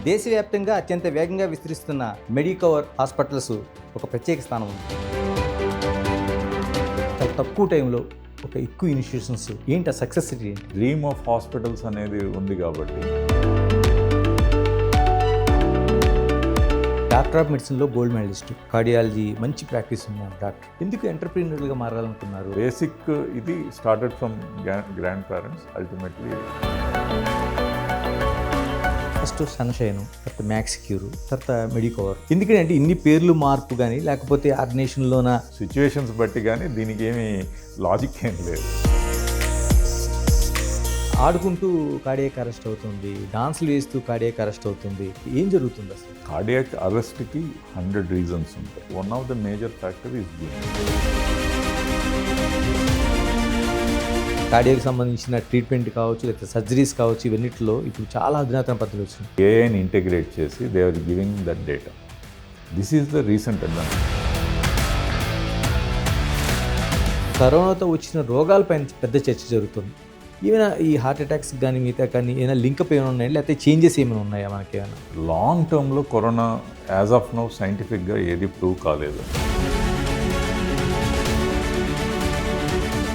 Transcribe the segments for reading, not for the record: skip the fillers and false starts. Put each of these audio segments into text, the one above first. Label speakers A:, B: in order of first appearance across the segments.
A: దేశవ్యాప్తంగా అత్యంత వేగంగా విస్తరిస్తున్న మెడికవర్ హాస్పిటల్స్ ఒక ప్రత్యేక స్థానం ఉంది. చాలా తక్కువ టైంలో ఒక ఎక్కువ ఇన్స్టిట్యూషన్స్ ఏంటి, ఆ సక్సెస్ ఏంటి?
B: డ్రీమ్ ఆఫ్ హాస్పిటల్స్ అనేది ఉంది కాబట్టి
A: డాక్టర్ ఆఫ్ మెడిసిన్లో గోల్డ్ మెడలిస్ట్, కార్డియాలజీ మంచి ప్రాక్టీస్ ఉన్న డాక్టర్. ఎందుకు ఎంటర్ప్రీనర్గా మారాలనుకున్నారు?
B: బేసిక్ ఇది started from grand parents. Ultimately
A: first Sunshine, తర్వాత మ్యాక్స్ క్యూర్, తర్వాత మెడికవర్. ఎందుకంటే ఇన్ని పేర్లు మార్పు కానీ లేకపోతే ఆర్గనైజేషన్లోన
B: సిచ్యువేషన్స్ బట్టి కానీ దీనికి ఏమి లాజిక్ ఏం లేదు.
A: ఆడుకుంటూ కార్డియాక్ అరెస్ట్ అవుతుంది, డాన్స్లు వేస్తూ కార్డియాక్ అరెస్ట్ అవుతుంది. ఏం జరుగుతుంది అసలు?
B: కార్డియాక్ అరెస్ట్కి 100 రీజన్స్ ఉంటాయి. One of the major factor is
A: కార్డియాకి సంబంధించిన ట్రీట్మెంట్ కావచ్చు, లేకపోతే సర్జరీస్ కావచ్చు, ఇవన్నిటిలో ఇప్పుడు చాలా అధునాతన పద్ధతులు వచ్చినాయి.
B: ఏఐని ఇంటిగ్రేట్ చేసి they are giving that data. This is the recent advance.
A: కరోనాతో వచ్చిన రోగాలపైన పెద్ద చర్చ జరుగుతుంది. ఏమైనా ఈ హార్ట్ అటాక్స్ కానీ మిగతా కానీ ఏమైనా లింకప్ ఏమైనా ఉన్నాయా, లేకపోతే చేంజెస్ ఏమైనా ఉన్నాయా మనకి? ఏమైనా
B: లాంగ్ టర్మ్లో కరోనా యాజ్ ఆఫ్ నౌ సైంటిఫిక్గా ఏది ప్రూవ్ కాలేదు.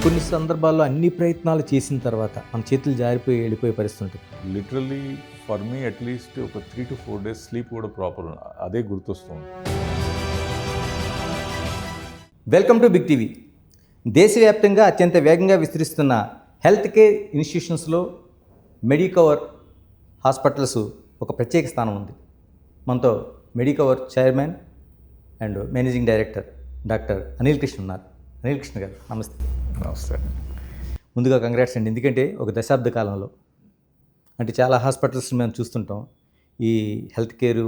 A: కొన్ని సందర్భాల్లో అన్ని ప్రయత్నాలు చేసిన తర్వాత మన చేతులు జారిపోయి వెళ్ళిపోయే పరిస్థితి ఉంటుంది.
B: లిటరలీ ఫర్ మీ అట్లీస్ట్ ఒక 3 to 4 days స్లీప్ కూడా ప్రాపర్ అదే గుర్తొస్తుంది.
A: Welcome to Big TV. దేశవ్యాప్తంగా అత్యంత వేగంగా విస్తరిస్తున్న హెల్త్ కేర్ ఇన్స్టిట్యూషన్స్లో మెడికవర్ హాస్పిటల్స్ ఒక ప్రత్యేక స్థానం ఉంది. మనతో Medicover chairman and managing director doctor Anil Krishna ఉన్నారు. అనిల్ కృష్ణ గారు, నమస్తే.
B: నమస్తే.
A: ముందుగా కంగ్రాట్స్ అండి. ఎందుకంటే ఒక దశాబ్ద కాలంలో అంటే చాలా హాస్పిటల్స్ మేము చూస్తుంటాం ఈ హెల్త్ కేర్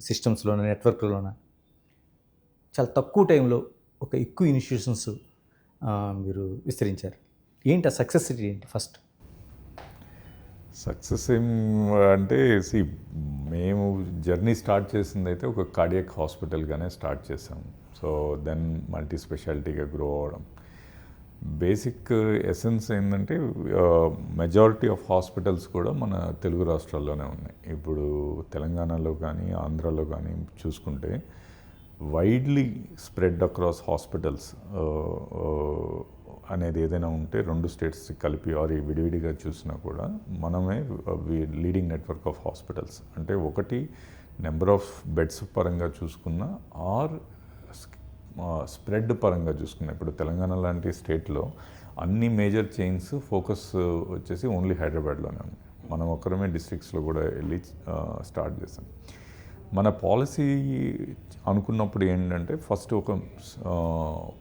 A: సిస్టమ్స్లోన, నెట్వర్క్లోన చాలా తక్కువ టైంలో ఒక ఎక్కువ ఇన్స్టిట్యూషన్స్ మీరు విస్తరించారు. ఏంటి ఆ సక్సెస్ ఏంటి? ఫస్ట్
B: సక్సెస్ ఏం అంటే మేము జర్నీ స్టార్ట్ చేసింది అయితే ఒక కార్డియాక్ హాస్పిటల్గానే స్టార్ట్ చేసాం. సో దెన్ మల్టీ స్పెషాలిటీగా గ్రో అవ్వడం. బేసిక్ ఎసెన్స్ ఏంటంటే మెజారిటీ ఆఫ్ హాస్పిటల్స్ కూడా మన తెలుగు రాష్ట్రాల్లోనే ఉన్నాయి. ఇప్పుడు తెలంగాణలో కానీ ఆంధ్రాలో కానీ చూసుకుంటే వైడ్లీ స్ప్రెడ్ అక్రాస్ హాస్పిటల్స్ అనేది ఏదైనా ఉంటే 2 స్టేట్స్ కలిపి ఆర్ విడివిడిగా చూసినా కూడా మనమే లీడింగ్ నెట్వర్క్ ఆఫ్ హాస్పిటల్స్. అంటే ఒకటి నెంబర్ ఆఫ్ బెడ్స్ పరంగా చూసుకున్నా ఆర్ స్ప్రెడ్ పరంగా చూసుకున్నా. ఇప్పుడు తెలంగాణ లాంటి స్టేట్లో అన్ని మేజర్ చైన్స్ ఫోకస్ వచ్చేసి ఓన్లీ హైదరాబాద్లోనే ఉంది. మనం ఒక్కరమే డిస్ట్రిక్ట్స్లో కూడా వెళ్ళి స్టార్ట్ చేసాం. మన పాలసీ అనుకున్నప్పుడు ఏంటంటే ఫస్ట్ ఒక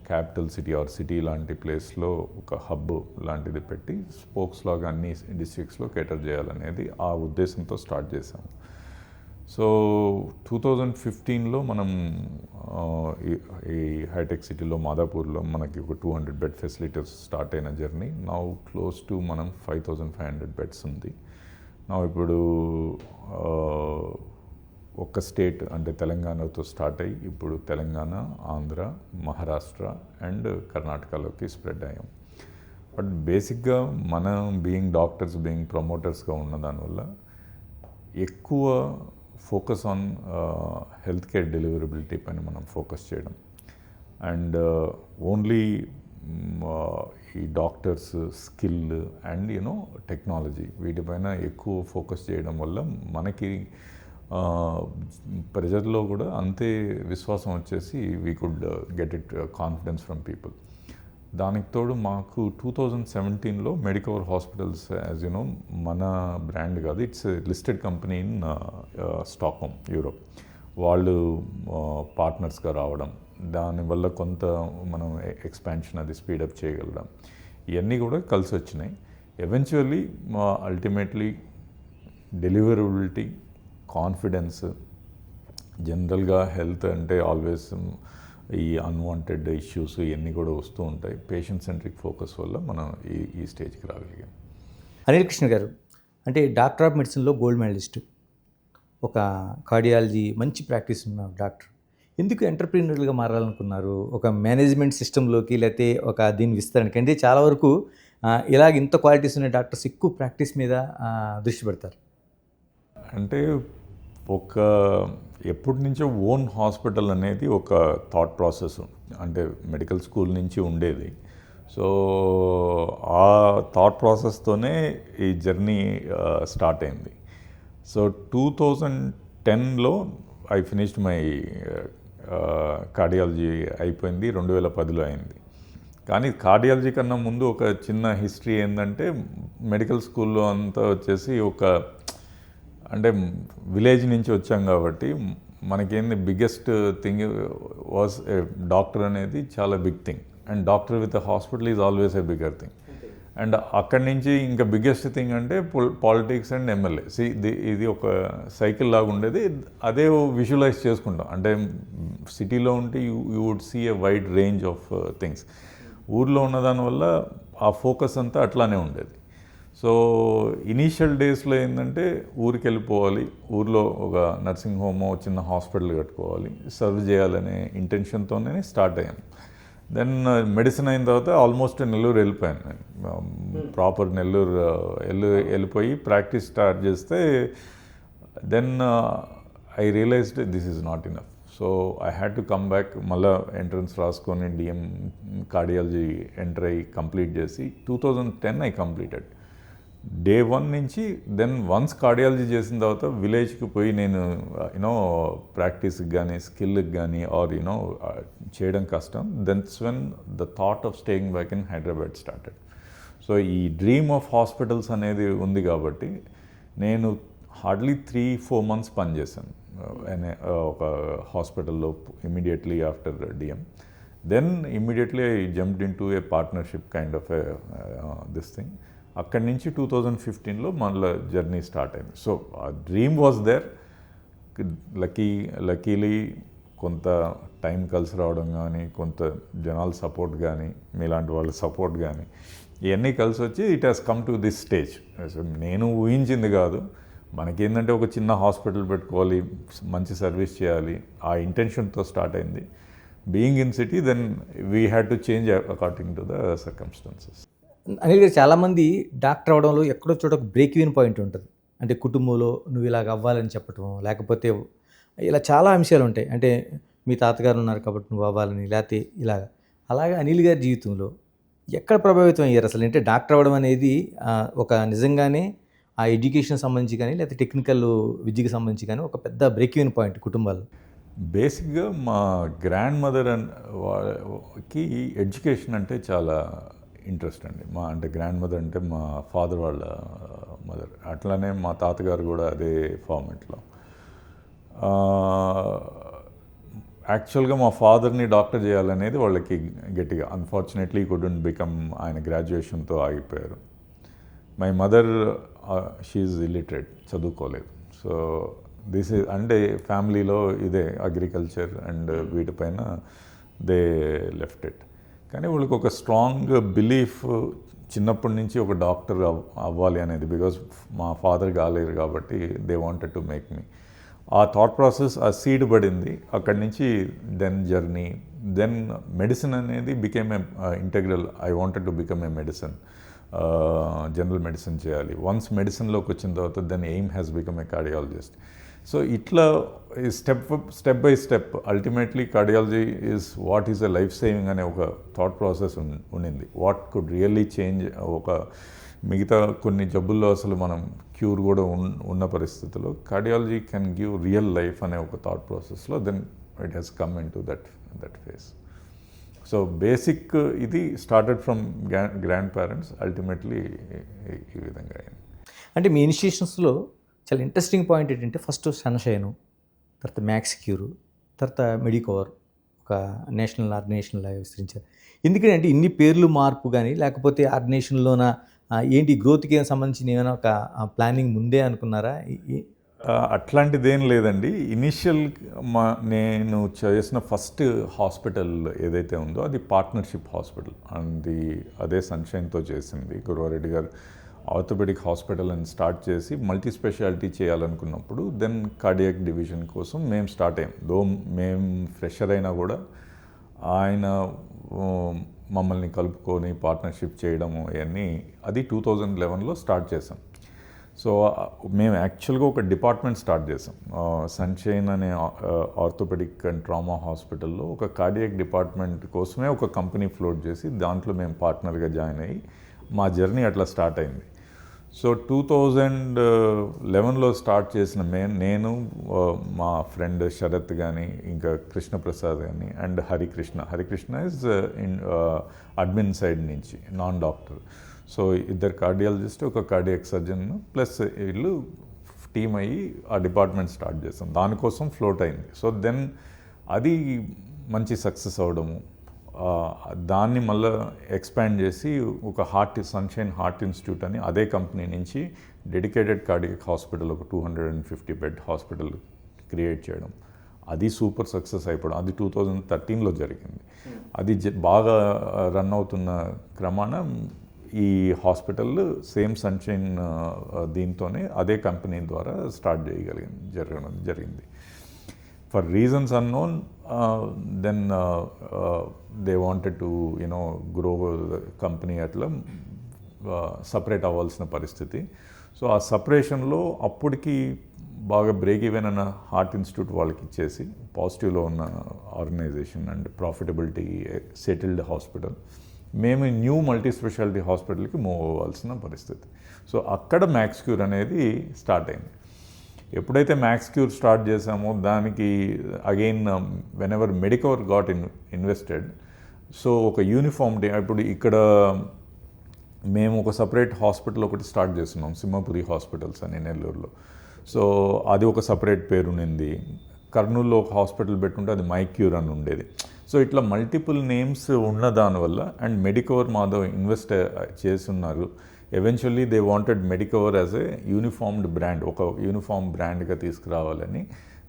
B: క్యాపిటల్ సిటీ ఆర్ సిటీ లాంటి ప్లేస్లో ఒక హబ్ లాంటిది పెట్టి స్పోక్స్ లాగా అన్ని డిస్ట్రిక్ట్స్లో కేటర్ చేయాలనేది ఆ ఉద్దేశంతో స్టార్ట్ చేసాము. సో 2015లో మనం ఈ హైటెక్ సిటీలో మాదాపూర్లో మనకి ఒక 200 బెడ్ ఫెసిలిటీస్ స్టార్ట్ అయిన జర్నీ నౌ క్లోజ్ టు మనం 5500 బెడ్స్ ఉంది. నా ఇప్పుడు ఒక్క స్టేట్ అంటే తెలంగాణతో స్టార్ట్ అయ్యి ఇప్పుడు తెలంగాణ, ఆంధ్ర, మహారాష్ట్ర అండ్ కర్ణాటకలోకి స్ప్రెడ్ అయ్యాం. బట్ బేసిక్గా మనం బీయింగ్ డాక్టర్స్, బీయింగ్ ప్రమోటర్స్గా ఉన్న దానివల్ల ఎక్కువ ఫోకస్ ఆన్ హెల్త్ కేర్ డెలివరబిలిటీ పైన మనం ఫోకస్ చేయడం అండ్ ఓన్లీ ఈ డాక్టర్స్ స్కిల్ అండ్ టెక్నాలజీ వీటిపైన ఎక్కువ ఫోకస్ చేయడం వల్ల మనకి ప్రజల్లో కూడా అంతే విశ్వాసం వచ్చేసి we could get it confidence from people. దానికి తోడు మాకు 2017లో మెడికవర్ హాస్పిటల్స్ యాజ్ మన బ్రాండ్ కాదు, it's listed company in Stockholm, Europe. వాళ్ళు పార్ట్నర్స్గా రావడం, దానివల్ల కొంత మనం ఎక్స్పాన్షన్ అది స్పీడప్ చేయగలడం, ఇవన్నీ కూడా కలిసి వచ్చినాయి. ఎవెన్చువల్లీ అల్టిమేట్లీ డెలివరబిలిటీ, కాన్ఫిడెన్స్, జనరల్గా హెల్త్ అంటే ఆల్వేస్ ఈ అన్వాంటెడ్ ఇష్యూస్ ఇవన్నీ కూడా వస్తూ ఉంటాయి. పేషెంట్ సెంట్రిక్ ఫోకస్ వల్ల మనం ఈ స్టేజ్కి రాగలిగాం.
A: అనిల్ కృష్ణ గారు, అంటే డాక్టర్ ఆఫ్ మెడిసిన్లో గోల్డ్ మెడలిస్ట్, ఒక కార్డియాలజీ మంచి ప్రాక్టీస్ ఉన్న డాక్టర్. ఎందుకు ఎంటర్ప్రీనర్గా మారాలనుకున్నారు? ఒక మేనేజ్మెంట్ సిస్టంలోకి, లేకపోతే ఒక దీని విస్తరణకి? అంటే చాలా వరకు ఇలాగ ఇంత క్వాలిటీస్ ఉన్న డాక్టర్స్ ఎక్కువ ప్రాక్టీస్ మీద దృష్టి పెడతారు.
B: అంటే ఒక ఎప్పటి నుంచో ఓన్ హాస్పిటల్ అనేది ఒక థాట్ ప్రాసెస్ అంటే మెడికల్ స్కూల్ నుంచి ఉండేది. సో ఆ థాట్ ప్రాసెస్తోనే ఈ జర్నీ స్టార్ట్ అయింది. సో 2010లో ఐ ఫినిష్డ్ మై కార్డియాలజీ అయిపోయింది, 2010లో అయింది. కానీ కార్డియాలజీ కన్నా ముందు ఒక చిన్న హిస్టరీ ఏంటంటే మెడికల్ స్కూల్లో అంతా వచ్చేసి అంటే విలేజ్ నుంచి వచ్చాం కాబట్టి మనకేంది బిగ్గెస్ట్ థింగ్ వాజ్ డాక్టర్ అనేది చాలా big thing, and doctor with hospital is always a bigger thing. And అక్కడి నుంచి ఇంకా బిగ్గెస్ట్ థింగ్ అంటే పాలిటిక్స్ అండ్ ఎమ్మెల్యే. ఇది ఒక సైకిల్ లాగా ఉండేది. అదే విజువలైజ్ చేసుకుంటాం. అంటే సిటీలో ఉంటే you would see a wide range of things. ఊర్లో ఉన్న దానివల్ల ఆ ఫోకస్ అంతా అట్లానే ఉండేది. సో ఇనీషియల్ డేస్లో ఏంటంటే ఊరికి వెళ్ళిపోవాలి, ఊర్లో ఒక నర్సింగ్ హోమో చిన్న హాస్పిటల్ కట్టుకోవాలి, సర్వ్ చేయాలనే ఇంటెన్షన్తోనే స్టార్ట్ అయ్యాను. దెన్ మెడిసిన్ అయిన తర్వాత ఆల్మోస్ట్ నెల్లూరు వెళ్ళిపోయాను నేను. ప్రాపర్ నెల్లూరు వెళ్ళిపోయి ప్రాక్టీస్ స్టార్ట్ చేస్తే then I realised this is not enough. So I had to come back. మళ్ళీ ఎంట్రన్స్ రాసుకొని డిఎం కార్డియాలజీ ఎంటర్ అయ్యి కంప్లీట్ చేసి 2010 ఐ కంప్లీటెడ్. డే 1 నుంచి దెన్ వన్స్ కార్డియాలజీ చేసిన తర్వాత విలేజ్కి పోయి నేను ప్రాక్టీస్కి కానీ స్కిల్కి కానీ ఆర్ చేయడం కష్టం. Thence when the thought of staying back in Hyderabad started. So ఈ డ్రీమ్ ఆఫ్ హాస్పిటల్స్ అనేది ఉంది కాబట్టి నేను హార్డ్లీ 3-4 months పనిచేశాను ఒక హాస్పిటల్లో immediately after DM. Then immediately I jumped in to a partnership kind of this thing. అక్కడి నుంచి 2015లో మళ్ళీ జర్నీ స్టార్ట్ అయింది. సో ఆ డ్రీమ్ వాజ్ దేర్. లక్కీలీ కొంత టైం కలిసి రావడం కానీ, కొంత జనాల సపోర్ట్ కానీ, మీలాంటి వాళ్ళ సపోర్ట్ కానీ, ఇవన్నీ కలిసి వచ్చి it has come to this stage. నేను ఊహించింది కాదు. మనకేంటంటే ఒక చిన్న హాస్పిటల్ పెట్టుకోవాలి, మంచి సర్వీస్ చేయాలి, ఆ ఇంటెన్షన్తో స్టార్ట్ అయింది. Being in city then we had to change according to the circumstances.
A: Anil గారు, చాలామంది డాక్టర్ అవడంలో ఎక్కడో చోట ఒక బ్రేక్ ఈవెన్ పాయింట్ ఉంటుంది. అంటే కుటుంబంలో నువ్వు ఇలాగ అవ్వాలని చెప్పటం, లేకపోతే ఇలా చాలా అంశాలు ఉంటాయి. అంటే మీ తాతగారు ఉన్నారు కాబట్టి నువ్వు అవ్వాలని, లేకపోతే ఇలాగ. అలాగే అనిల్ గారి జీవితంలో ఎక్కడ ప్రభావితం అయ్యారు అసలు? అంటే డాక్టర్ అవ్వడం అనేది ఒక నిజంగానే ఆ ఎడ్యుకేషన్ సంబంధించి కానీ, లేకపోతే టెక్నికల్ విద్యకి సంబంధించి కానీ ఒక పెద్ద బ్రేక్ ఈవెన్ పాయింట్ కుటుంబాల్లో.
B: బేసిక్గా మా గ్రాండ్ మదర్ కి ఎడ్యుకేషన్ అంటే చాలా ఇంట్రెస్ట్ అండి. అంటే గ్రాండ్ మదర్ అంటే మా ఫాదర్ వాళ్ళ మదర్. అట్లానే మా తాతగారు కూడా అదే ఫార్మెట్లో. యాక్చువల్గా మా ఫాదర్ని డాక్టర్ చేయాలనేది వాళ్ళకి గట్టిగా. అన్ఫార్చునేట్లీ కుడెంట్ బికమ్, ఆయన గ్రాడ్యుయేషన్తో ఆగిపోయారు. మై మదర్ షీఈ్ ఇల్లిటరేట్, చదువుకోలేదు. సో దిస్ ఈజ్ అంటే ఫ్యామిలీలో ఇదే అగ్రికల్చర్ అండ్ వీటిపైన దే లెఫ్ట్ ఇట్. కానీ వాళ్ళకి ఒక స్ట్రాంగ్ బిలీఫ్ చిన్నప్పటి నుంచి ఒక డాక్టర్ అవ్వాలి అనేది. బికాజ్ మా ఫాదర్ కాలేరు కాబట్టి they wanted to make me. ఆ థాట్ ప్రాసెస్, ఆ సీడ్ పడింది. అక్కడి నుంచి దెన్ జర్నీ, దెన్ మెడిసిన్ అనేది became a integral. I wanted to become a medicine, general medicine చేయాలి. వన్స్ మెడిసిన్లోకి వచ్చిన తర్వాత then aim has become a cardiologist. So ఇట్లా step by step ultimately cardiology is what is a life saving అనే ఒక thought process ఉండింది. What could really change. ఒక మిగతా కొన్ని జబ్బుల్లో అసలు మనం క్యూర్ కూడా ఉన్న పరిస్థితుల్లో cardiology can give real life అనే ఒక థాట్ ప్రాసెస్లో then it has come in to that phase. So basic ఇది started from grand parents, ultimately ఈ విధంగా అయింది.
A: అంటే మీ ఇన్స్టిట్యూషన్స్లో చాలా ఇంట్రెస్టింగ్ పాయింట్ ఏంటంటే ఫస్ట్ సన్షైను, తర్వాత మ్యాక్స్ క్యూరు, తర్వాత మెడికవర్, ఒక నేషనల్ ఆర్గనైజేషన్ లాగా విస్తరించారు. ఎందుకంటే ఇన్ని పేర్లు మార్పు కానీ, లేకపోతే ఆర్గనైజేషన్లోన ఏంటి గ్రోత్కి సంబంధించిన ఏమైనా ఒక ప్లానింగ్ ముందే అనుకున్నారా?
B: అట్లాంటిదేం లేదండి. ఇనిషియల్ నేను చేసిన ఫస్ట్ హాస్పిటల్ ఏదైతే ఉందో అది పార్ట్నర్షిప్ హాస్పిటల్. అదే సన్షైన్తో చేసింది. గురువారెడ్డి గారు ఆర్థోపెడిక్ హాస్పిటల్ అని స్టార్ట్ చేసి మల్టీ స్పెషాలిటీ చేయాలనుకున్నప్పుడు దెన్ కార్డియాక్ డివిజన్ కోసం మేము స్టార్ట్ అయ్యాం. మేము ఫ్రెషర్ అయినా కూడా ఆయన మమ్మల్ని కలుపుకొని పార్ట్నర్షిప్ చేయడము ఇవన్నీ అది 2011లో స్టార్ట్ చేసాం. సో మేము యాక్చువల్గా ఒక డిపార్ట్మెంట్ స్టార్ట్ చేసాం. సన్షైన్ అనే ఆర్థోపెడిక్ అండ్ ట్రామా హాస్పిటల్లో ఒక కార్డియాక్ డిపార్ట్మెంట్ కోసమే ఒక కంపెనీ ఫ్లోట్ చేసి దాంట్లో మేము పార్ట్నర్గా జాయిన్ అయ్యి మా జర్నీ అట్లా స్టార్ట్ అయింది. సో 2011లో స్టార్ట్ చేసిన నేను మా ఫ్రెండ్ శరత్ కానీ ఇంకా కృష్ణప్రసాద్ కానీ and Harikrishna is in admin side నుంచి నాన్ డాక్టర్. సో ఇద్దరు కార్డియాలజిస్ట్, ఒక కార్డియాక్ సర్జన్ ప్లస్ వీళ్ళు టీమ్ అయ్యి ఆ డిపార్ట్మెంట్ స్టార్ట్ చేసాం. దానికోసం ఫ్లోట్ అయింది. సో దెన్ అది మంచి సక్సెస్ అవడము, దాన్ని మళ్ళీ ఎక్స్పాండ్ చేసి ఒక సన్షైన్ హార్ట్ ఇన్స్టిట్యూట్ అని అదే కంపెనీ నుంచి డెడికేటెడ్ కార్డియాక్ హాస్పిటల్, ఒక 250 బెడ్ హాస్పిటల్ క్రియేట్ చేయడం. అది సూపర్ సక్సెస్ అయిపోవడం. అది 2013లో జరిగింది. అది బాగా రన్ అవుతున్న క్రమాన ఈ హాస్పిటల్ సేమ్ సన్షైన్ దీంతోనే అదే కంపెనీ ద్వారా స్టార్ట్ జరిగింది. For reasons unknown then they wanted to grow company, అట్లా సపరేట్ అవ్వాల్సిన పరిస్థితి. సో ఆ సపరేషన్లో అప్పటికి బాగా బ్రేక్ ఈవెన్ అన్న హార్ట్ ఇన్స్టిట్యూట్ వాళ్ళకి ఇచ్చేసి పాజిటివ్లో ఉన్న organisation and profitability settled hospital, మేము న్యూ మల్టీ స్పెషాలిటీ హాస్పిటల్కి మూవ్ అవ్వాల్సిన పరిస్థితి. సో అక్కడ మ్యాక్స్క్యూర్ అనేది స్టార్ట్ అయింది. ఎప్పుడైతే మ్యాక్స్క్యూర్ స్టార్ట్ చేసామో దానికి again when ever Medicover got invested, so ఒక యూనిఫామిటీ. ఇప్పుడు ఇక్కడ మేము ఒక సపరేట్ హాస్పిటల్ ఒకటి స్టార్ట్ చేస్తున్నాం, సింహపురి హాస్పిటల్స్ అని నెల్లూరులో. సో అది ఒక సపరేట్ పేరు ఉన్నింది. కర్నూలులో ఒక హాస్పిటల్ పెట్టుంటే అది మైక్యూర్ అని ఉండేది. సో ఇట్లా మల్టిపుల్ నేమ్స్ ఉన్న దానివల్ల అండ్ మెడికవర్ మాధవ్ ఇన్వెస్ట్ చేస్తున్నారు. Eventually they wanted Medicover as a uniformed brand, ఒక యూనిఫామ్ బ్రాండ్గా తీసుకురావాలని.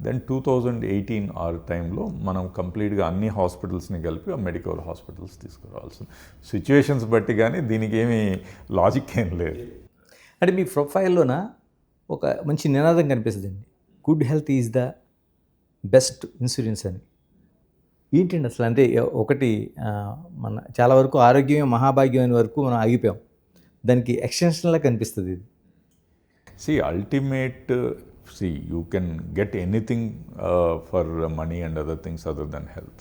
B: దెన్ 2018 ఆ టైంలో మనం కంప్లీట్గా అన్ని హాస్పిటల్స్ని కలిపి ఆ మెడికవర్ హాస్పిటల్స్ తీసుకురావాల్సిన సిచ్యువేషన్స్ బట్టి, కానీ దీనికి ఏమీ లాజిక్ ఏం లేదు.
A: అంటే మీ ప్రొఫైల్లోన ఒక మంచి నినాదం కనిపిస్తుందండి, good health is the best insurance అని. ఏంటండి అసలు? అంటే ఒకటి మన చాలా వరకు ఆరోగ్యమే మహాభాగ్యం అనే వరకు మనం ఆగిపోయాం, దానికి ఎక్స్టెన్షన్లా కనిపిస్తుంది ఇది.
B: Ultimate, you can get anything for money and other things other than health.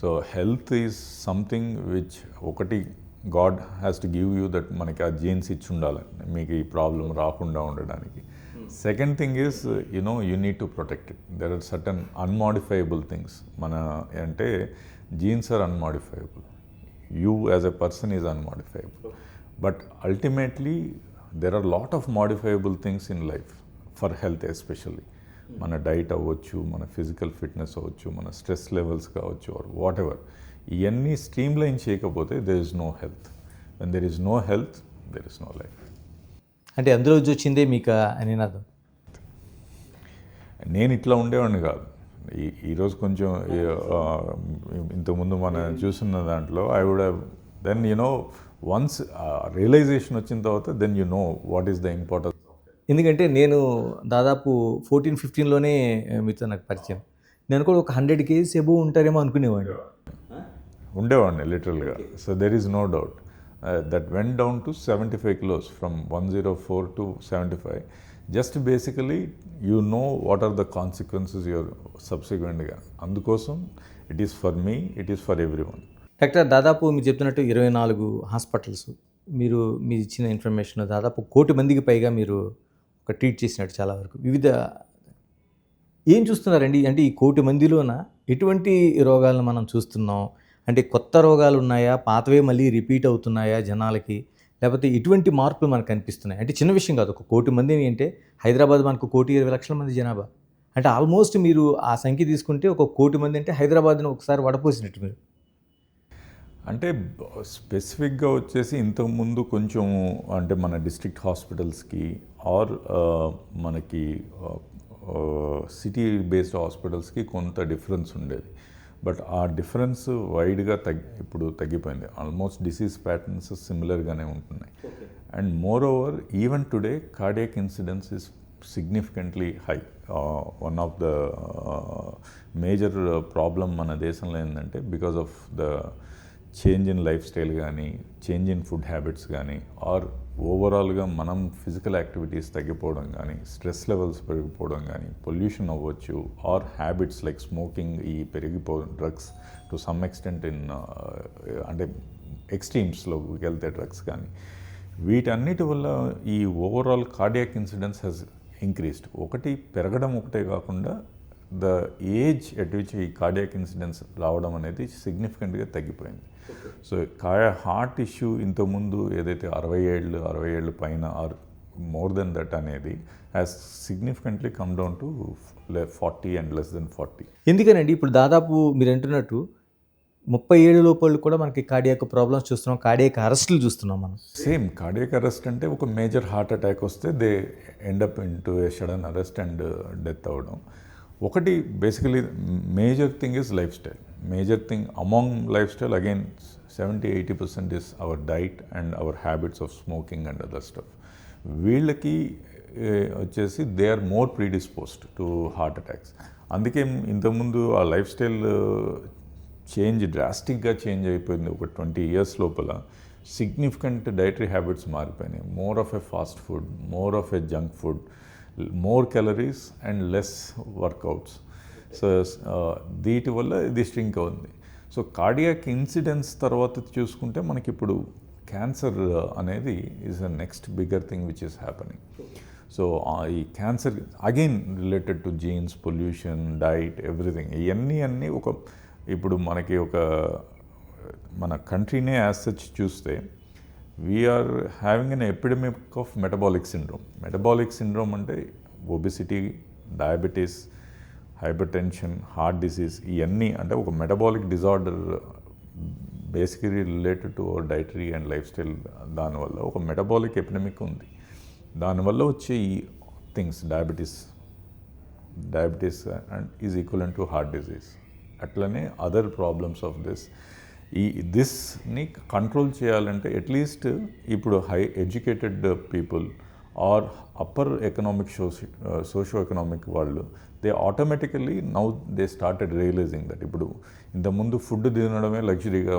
B: So health is something which ఒకటి God has to give you, that మనకి ఆ జీన్స్ ఇచ్చి ఉండాలి మీకు ఈ ప్రాబ్లం రాకుండా ఉండడానికి. Second thing is you need to protect it. There are certain unmodifiable things. మన అంటే genes are unmodifiable. You as a person is unmodifiable. But ultimately there are lot of modifiable things in life for health especially. మన diet అవ్వచ్చు, మన physical fitness అవ్వచ్చు, మన stress levels కావచ్చు, or whatever. ఇవన్నీ streamline చేయకపోతే there is no health. When there is no health there is no life.
A: అంటే అందులో వచ్చిందే మీకు నినాదం.
B: నేను ఇట్లా ఉండేవాడిని కాదు. ఈరోజు కొంచెం ఇంతకుముందు మనం చూస్తున్న దాంట్లో I would have then once realisation వచ్చిన తర్వాత then what is the importance.
A: ఎందుకంటే నేను దాదాపు 14-15లోనే మీతో నాకు పరిచయం. నేను కూడా ఒక 100 kgs ఎబో ఉంటారేమో అనుకునేవాడిని.
B: ఉండేవాడిని లిటరల్గా. So there is no doubt that went down to 75 kilos from 104 to 75. Just basically what are the consequences your సబ్సిక్వెంట్గా. అందుకోసం it is for me, it is for everyone.
A: Doctor, దాదాపు మీరు చెప్తున్నట్టు 24 hospitals, మీరు ఇచ్చిన ఇన్ఫర్మేషన్ దాదాపు 1 కోటి మందికి పైగా మీరు ఒక ట్రీట్ చేసినట్టు చాలా వరకు వివిధ ఏం చూస్తున్నారండి? అంటే ఈ 1 కోటి మందిలోన ఎటువంటి రోగాలను మనం చూస్తున్నాం? అంటే కొత్త రోగాలు ఉన్నాయా, పాతవే మళ్ళీ రిపీట్ అవుతున్నాయా జనాలకి, లేకపోతే ఇటువంటి మార్పులు మనకు కనిపిస్తున్నాయి? అంటే చిన్న విషయం కాదు, 1 కోటి మందిని అంటే హైదరాబాద్ మనకు 1,20,00,000 మంది జనాభా. అంటే ఆల్మోస్ట్ మీరు ఆ సంఖ్య తీసుకుంటే 1 కోటి మంది అంటే హైదరాబాద్ని ఒకసారి వడపోసినట్టు మీరు.
B: అంటే స్పెసిఫిక్గా వచ్చేసి ఇంతకుముందు కొంచెం అంటే మన డిస్ట్రిక్ట్ హాస్పిటల్స్కి ఆర్ మనకి సిటీ బేస్డ్ హాస్పిటల్స్కి కొంత డిఫరెన్స్ ఉండేది. బట్ ఆ డిఫరెన్స్ వైడ్గా ఇప్పుడు తగ్గిపోయింది. ఆల్మోస్ట్ డిసీజ్ ప్యాటర్న్స్ సిమిలర్గానే ఉంటున్నాయి. And more over even today cardiac incidence is significantly high. One of the major problem మన దేశంలో ఏంటంటే because of the change in life style కానీ, చేంజ్ ఇన్ ఫుడ్ హ్యాబిట్స్ కానీ, ఆర్ ఓవరాల్గా మనం ఫిజికల్ యాక్టివిటీస్ తగ్గిపోవడం కానీ, స్ట్రెస్ లెవెల్స్ పెరిగిపోవడం కానీ, పొల్యూషన్ అవ్వచ్చు, ఆర్ హ్యాబిట్స్ లైక్ స్మోకింగ్, ఈ drugs to some extent in అంటే ఎక్స్ట్రీమ్స్లోకి వెళ్తే డ్రగ్స్ కానీ, వీటన్నిటి వల్ల ఈ overall cardiac incidence has increased. ఒకటి పెరగడం ఒకటే కాకుండా ద ఏజ్ ఎట్ విచ్ ఈ కార్డియాక్ ఇన్సిడెన్స్ రావడం అనేది సిగ్నిఫికెంట్గా తగ్గిపోయింది. సో హార్ట్ ఇష్యూ ఇంతకుముందు ఏదైతే 60 ఏళ్ళు పైన ఆర్ మోర్ దెన్ దట్ అనేది has significantly come down to 40 and less than 40.
A: ఎందుకనండి ఇప్పుడు దాదాపు మీరు అంటున్నట్టు 30 ఏళ్ళ లోపల కూడా మనకి కార్డియాక్ ప్రాబ్లమ్స్ చూస్తున్నాం, కార్డియాక్ అరెస్టులు చూస్తున్నాం మనం.
B: సేమ్ కార్డియాక్ అరెస్ట్ అంటే ఒక మేజర్ హార్ట్ అటాక్ వస్తే they end up in to a sudden arrest and death అవ్వడం. ఒకటి basically major thing is lifestyle. Major thing among lifestyle again 70-80% is our diet and our habits of smoking and other stuff. వీళ్ళకి వచ్చేసి they are more predisposed to heart attacks. అందుకే ఇంతకుముందు ఆ life style డ్రాస్టిక్గా change అయిపోయింది. ఒక 20 years లోపల significant dietary habits మారిపోయినాయి. More of a fast food, more of a junk food, more calories and less workouts. So వీటి వల్ల ఇది స్ట్రింక్ అవుతుంది. సో కార్డియాక్ ఇన్సిడెన్స్ తర్వాత చూసుకుంటే మనకి ఇప్పుడు క్యాన్సర్ అనేది is a next bigger thing which is happening. So ఈ cancer again related to genes, pollution, diet, everything. ఇవన్నీ ఒక ఇప్పుడు మనకి మన కంట్రీనే యాజ్ సచ్ చూస్తే we are having an epidemic of metabolic syndrome. Metabolic syndrome అంటే obesity, diabetes, hypertension, heart disease, ఇవన్నీ అంటే ఒక metabolic disorder basically related to our dietary and lifestyle. దానివల్ల ఒక మెటబాలిక్ ఎపిడమిక్ ఉంది. దానివల్ల వచ్చే ఈ things diabetes and is equivalent to heart disease. అట్లనే అదర్ ప్రాబ్లమ్స్ ఆఫ్ దిస్ని కంట్రోల్ చేయాలంటే అట్లీస్ట్ ఇప్పుడు high educated people or upper economic socio economic వాళ్ళు they automatically now they started realising that ఇప్పుడు ఇంతకుముందు ఫుడ్ తినడమే లగ్జరీగా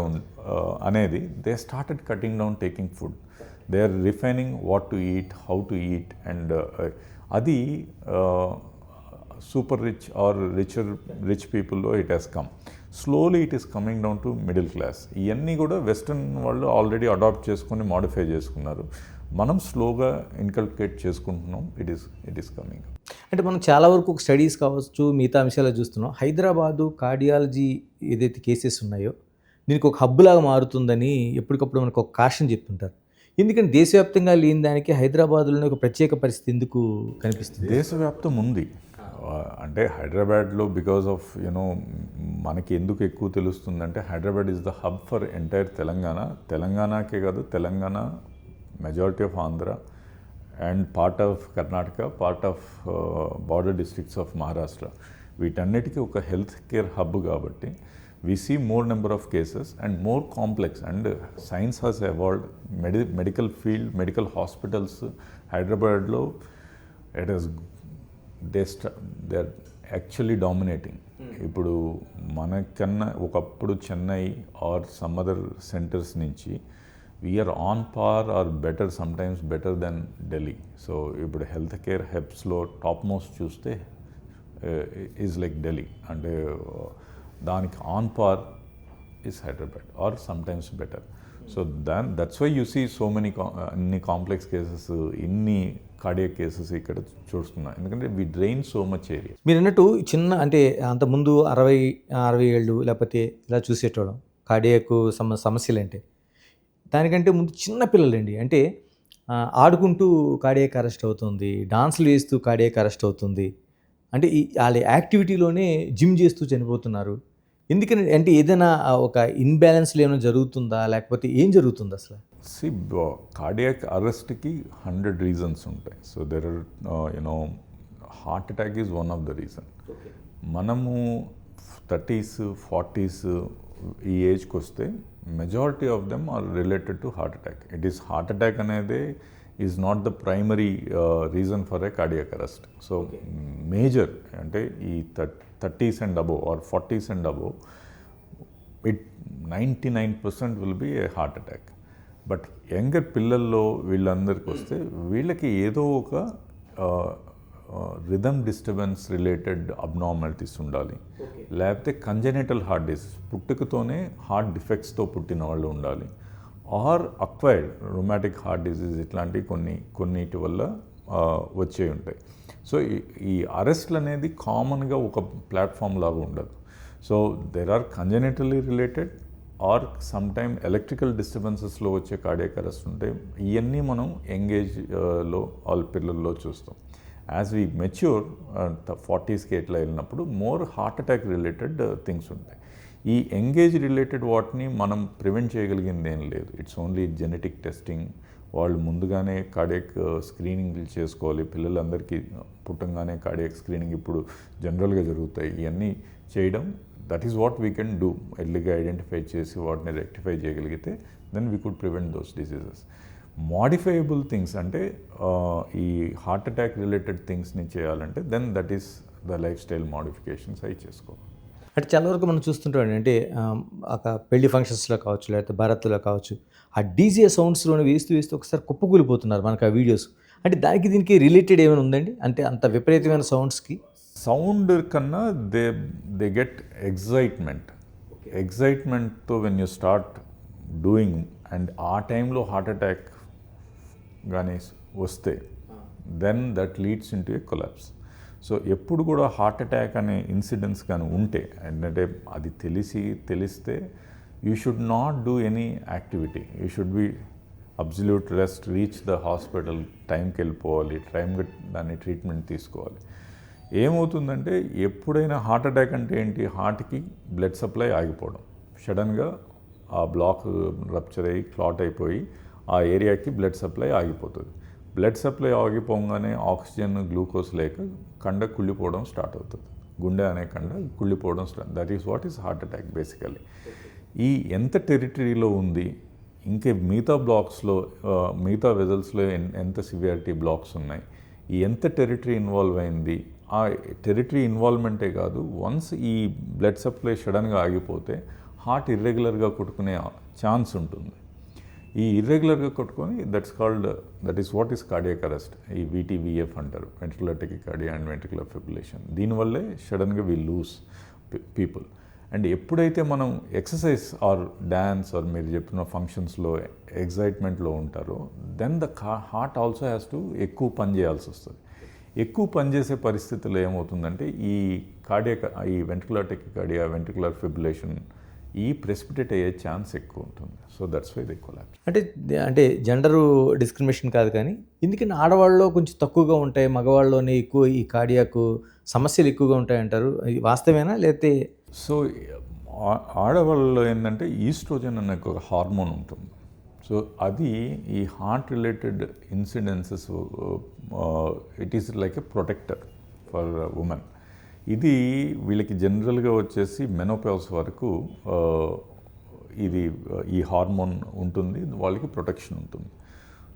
B: అనేది they started cutting down taking food. They are refining what to eat, how to eat and అది super rich or rich people it has come. Slowly it is coming down to middle class. ఇవన్నీ కూడా western వాళ్ళు already adapt చేసుకొని modify చేసుకున్నారు. మనం స్లోగా inculcate చేసుకుంటున్నాం. It is coming.
A: అంటే మనం చాలా వరకు స్టడీస్ కావచ్చు, మిగతా అంశాలు చూస్తున్నాం. హైదరాబాదు కార్డియాలజీ ఏదైతే కేసెస్ ఉన్నాయో దీనికి ఒక హబ్ లాగా మారుతుందని ఎప్పటికప్పుడు మనకు ఒక కాషన్ చెప్తుంటారు. ఎందుకంటే దేశవ్యాప్తంగా లేని దానికి హైదరాబాద్లోనే ఒక ప్రత్యేక పరిస్థితి ఎందుకు కనిపిస్తుంది?
B: దేశవ్యాప్తం ఉంది. అంటే హైదరాబాద్లో బికాస్ ఆఫ్ మనకి ఎందుకు ఎక్కువ తెలుస్తుందంటే Hyderabad is the hub for entire తెలంగాణకే కాదు, Telangana, majority of Andhra and part of Karnataka, part of border districts of Maharashtra, వీటన్నిటికీ ఒక హెల్త్ కేర్ హబ్ కాబట్టి we see more number of cases and more complex, and science has evolved. Medical field, medical hospitals Hyderabad lo it is they are actually dominating. ఇప్పుడు మనకన్నా ఒకప్పుడు Chennai or some other centres నుంచి we are on par or better, sometimes better than Delhi. So ఇప్పుడు health care హెబ్స్లో top most చూస్తే is like Delhi. అంటే దానికి on par is Hyderabad or sometimes better. So that's why you see so many ఇన్ని complex cases, ఇన్ని cardiac cases ఇక్కడ చూస్తున్నాం. ఎందుకంటే we drain so much area.
A: మీరు అన్నట్టు చిన్న అంటే అంతకుముందు 60 ఏళ్ళు లేకపోతే ఇలా చూసేటోళ్ళం కార్డియాక్ సమస్యలు అంటే, దానికంటే ముందు చిన్న పిల్లలండి అంటే ఆడుకుంటూ కార్డియాక్ అరెస్ట్ అవుతుంది, డాన్సులు వేస్తూ కార్డియాక్ అరెస్ట్ అవుతుంది. అంటే వాళ్ళ యాక్టివిటీలోనే జిమ్ చేస్తూ చనిపోతున్నారు. ఎందుకని అంటే ఏదైనా ఒక ఇన్బ్యాలెన్స్లో ఏమైనా జరుగుతుందా, లేకపోతే ఏం జరుగుతుంది అసలు?
B: కార్డియాక్ అరెస్ట్కి 100 reasons ఉంటాయి. So there are heart attack is one of the reason. మనము 30s, 40s ఈ ఏజ్కి వస్తే majority of them are related to heart attack. It is heart attack అనేది is not the primary reason for a cardiac arrest. So major అంటే ఈ 30s and above or 40s and above, 99% will be A heart attack. But younger పిల్లల్లో వీళ్ళందరికీ వస్తే వీళ్ళకి ఏదో ఒక rhythm disturbance related abnormalities ఉండాలి, లేకపోతే కంజెనిటల్ హార్ట్ డిసీజ్ పుట్టుకతోనే హార్ట్ డిఫెక్ట్స్తో పుట్టిన వాళ్ళు ఉండాలి, or acquired rheumatic heart disease ఇట్లాంటివి కొన్నిటి వల్ల వచ్చే ఉంటాయి. సో ఈ అరెస్ట్లు అనేది కామన్గా ఒక ప్లాట్ఫామ్ లాగా ఉండదు. So there are congenitally related or some time electrical డిస్టర్బెన్సెస్లో వచ్చే కార్డియాక్ అరెస్ట్ ఉంటాయి. ఇవన్నీ మనం ఎంగేజ్లో వాళ్ళ పిల్లల్లో చూస్తాం. యాజ్ వీ మెచ్యూర్ 40స్కి ఎట్లా వెళ్ళినప్పుడు more heart attack related things ఉంటాయి. ఈ ఎంగేజ్ రిలేటెడ్ వాటిని మనం ప్రివెంట్ చేయగలిగింది ఏం లేదు. It's only genetic testing. వాళ్ళు ముందుగానే కార్డియాక్ స్క్రీనింగ్ చేసుకోవాలి. పిల్లలందరికీ పుట్టంగానే కార్డియాక్ స్క్రీనింగ్ ఇప్పుడు జనరల్గా జరుగుతాయి. ఇవన్నీ చేయడం, that is what we can do. ఎర్లీగా ఐడెంటిఫై చేసి వాటిని రెక్టిఫై చేయగలిగితే then we could prevent those diseases. Modifiable things అంటే ఈ హార్ట్ అటాక్ రిలేటెడ్ థింగ్స్ని చేయాలంటే then that is the lifestyle modifications అవి చేసుకోవాలి.
A: అంటే చాలా వరకు మనం చూస్తుంటాం అంటే ఒక పెళ్లి ఫంక్షన్స్లో కావచ్చు, లేకపోతే భారత్లో కావచ్చు, ఆ డీజే సౌండ్స్లోనే వేస్తూ ఒకసారి కుప్పకూలిపోతున్నారు మనకు ఆ వీడియోస్. అంటే దానికి దీనికి రిలేటెడ్ ఏమైనా ఉందండి? అంటే అంత విపరీతమైన సౌండ్స్కి
B: సౌండ్ కన్నా దే గెట్ ఎగ్జైట్మెంట్తో when you start doing, and ఆ టైంలో హార్ట్ అటాక్ కానీ వస్తే then that leads in to a collapse. So ఎప్పుడు కూడా హార్ట్ అటాక్ అనే ఇన్సిడెంట్స్ కానీ ఉంటే, ఏంటంటే అది తెలిస్తే you should not do any activity. You should be absolute rest, reach the hospital టైంకి వెళ్ళిపోవాలి, టైంకి దాన్ని ట్రీట్మెంట్ తీసుకోవాలి. ఏమవుతుందంటే ఎప్పుడైనా హార్ట్ అటాక్ అంటే ఏంటి, హార్ట్కి బ్లడ్ సప్లై ఆగిపోవడం, సడన్గా ఆ బ్లాక్ రప్చర్ అయ్యి క్లాట్ అయిపోయి ఆ ఏరియాకి బ్లడ్ సప్లై ఆగిపోతుంది. బ్లడ్ సప్లై ఆగిపోగానే ఆక్సిజన్ గ్లూకోజ్ లేక కండ కుళ్ళిపోవడం స్టార్ట్ అవుతుంది. గుండె అనే కండ కుళ్ళిపోవడం that is what is heart attack basically. ఈ ఎంత టెరిటరీలో ఉంది, ఇంకా మిగతా బ్లాక్స్లో మిగతా వెజల్స్లో ఎంత సివియారిటీ బ్లాక్స్ ఉన్నాయి, ఈ ఎంత టెరిటరీ ఇన్వాల్వ్ అయింది, ఆ టెరిటరీ ఇన్వాల్వ్మెంటే కాదు, వన్స్ ఈ బ్లడ్ సప్లై సడన్గా ఆగిపోతే హార్ట్ ఇర్రెగ్యులర్గా కొట్టుకునే ఛాన్స్ ఉంటుంది. ఈ ఇర్రెగ్యులర్గా కొట్టుకొని that is what is cardiac arrest. ఈ VTVF అంటారు, ventricular tachycardia and ventricular fibrillation. దీనివల్లే సడన్గా వి లూజ్ పీపుల్. అండ్ ఎప్పుడైతే మనం ఎక్సర్సైజ్ ఆర్ డ్యాన్స్ ఆర్ మీరు చెప్పిన ఫంక్షన్స్లో ఎగ్జైట్మెంట్లో ఉంటారో then the heart also has to ఎక్కువ పని చేయాల్సి వస్తుంది. ఎక్కువ పనిచేసే పరిస్థితుల్లో ఏమవుతుందంటే ఈ వెంట్రికులర్ టెకికార్డియా, వెంట్రికులర్ ఫిబ్రిలేషన్ ఈ ప్రెసిపిటేట్ అయ్యే ఛాన్స్ ఎక్కువ ఉంటుంది. So that's why they collapse.
A: అంటే జెండరు డిస్క్రిమినేషన్ కాదు, కానీ ఎందుకంటే ఆడవాళ్ళలో కొంచెం తక్కువగా ఉంటాయి, మగవాళ్ళలోనే ఎక్కువ ఈ కార్డియాక్ సమస్యలు ఎక్కువగా ఉంటాయి అంటారు. ఇది వాస్తవేనా లేకపోతే?
B: సో ఆడవాళ్ళలో ఏంటంటే ఈస్ట్రోజన్ అనే ఒక హార్మోన్ ఉంటుంది. సో అది ఈ heart related incidences it is like a protector for women. ఇది వీళ్ళకి జనరల్గా వచ్చేసి మెనోపాజ్ వరకు ఈ హార్మోన్ ఉంటుంది, వాళ్ళకి ప్రొటెక్షన్ ఉంటుంది.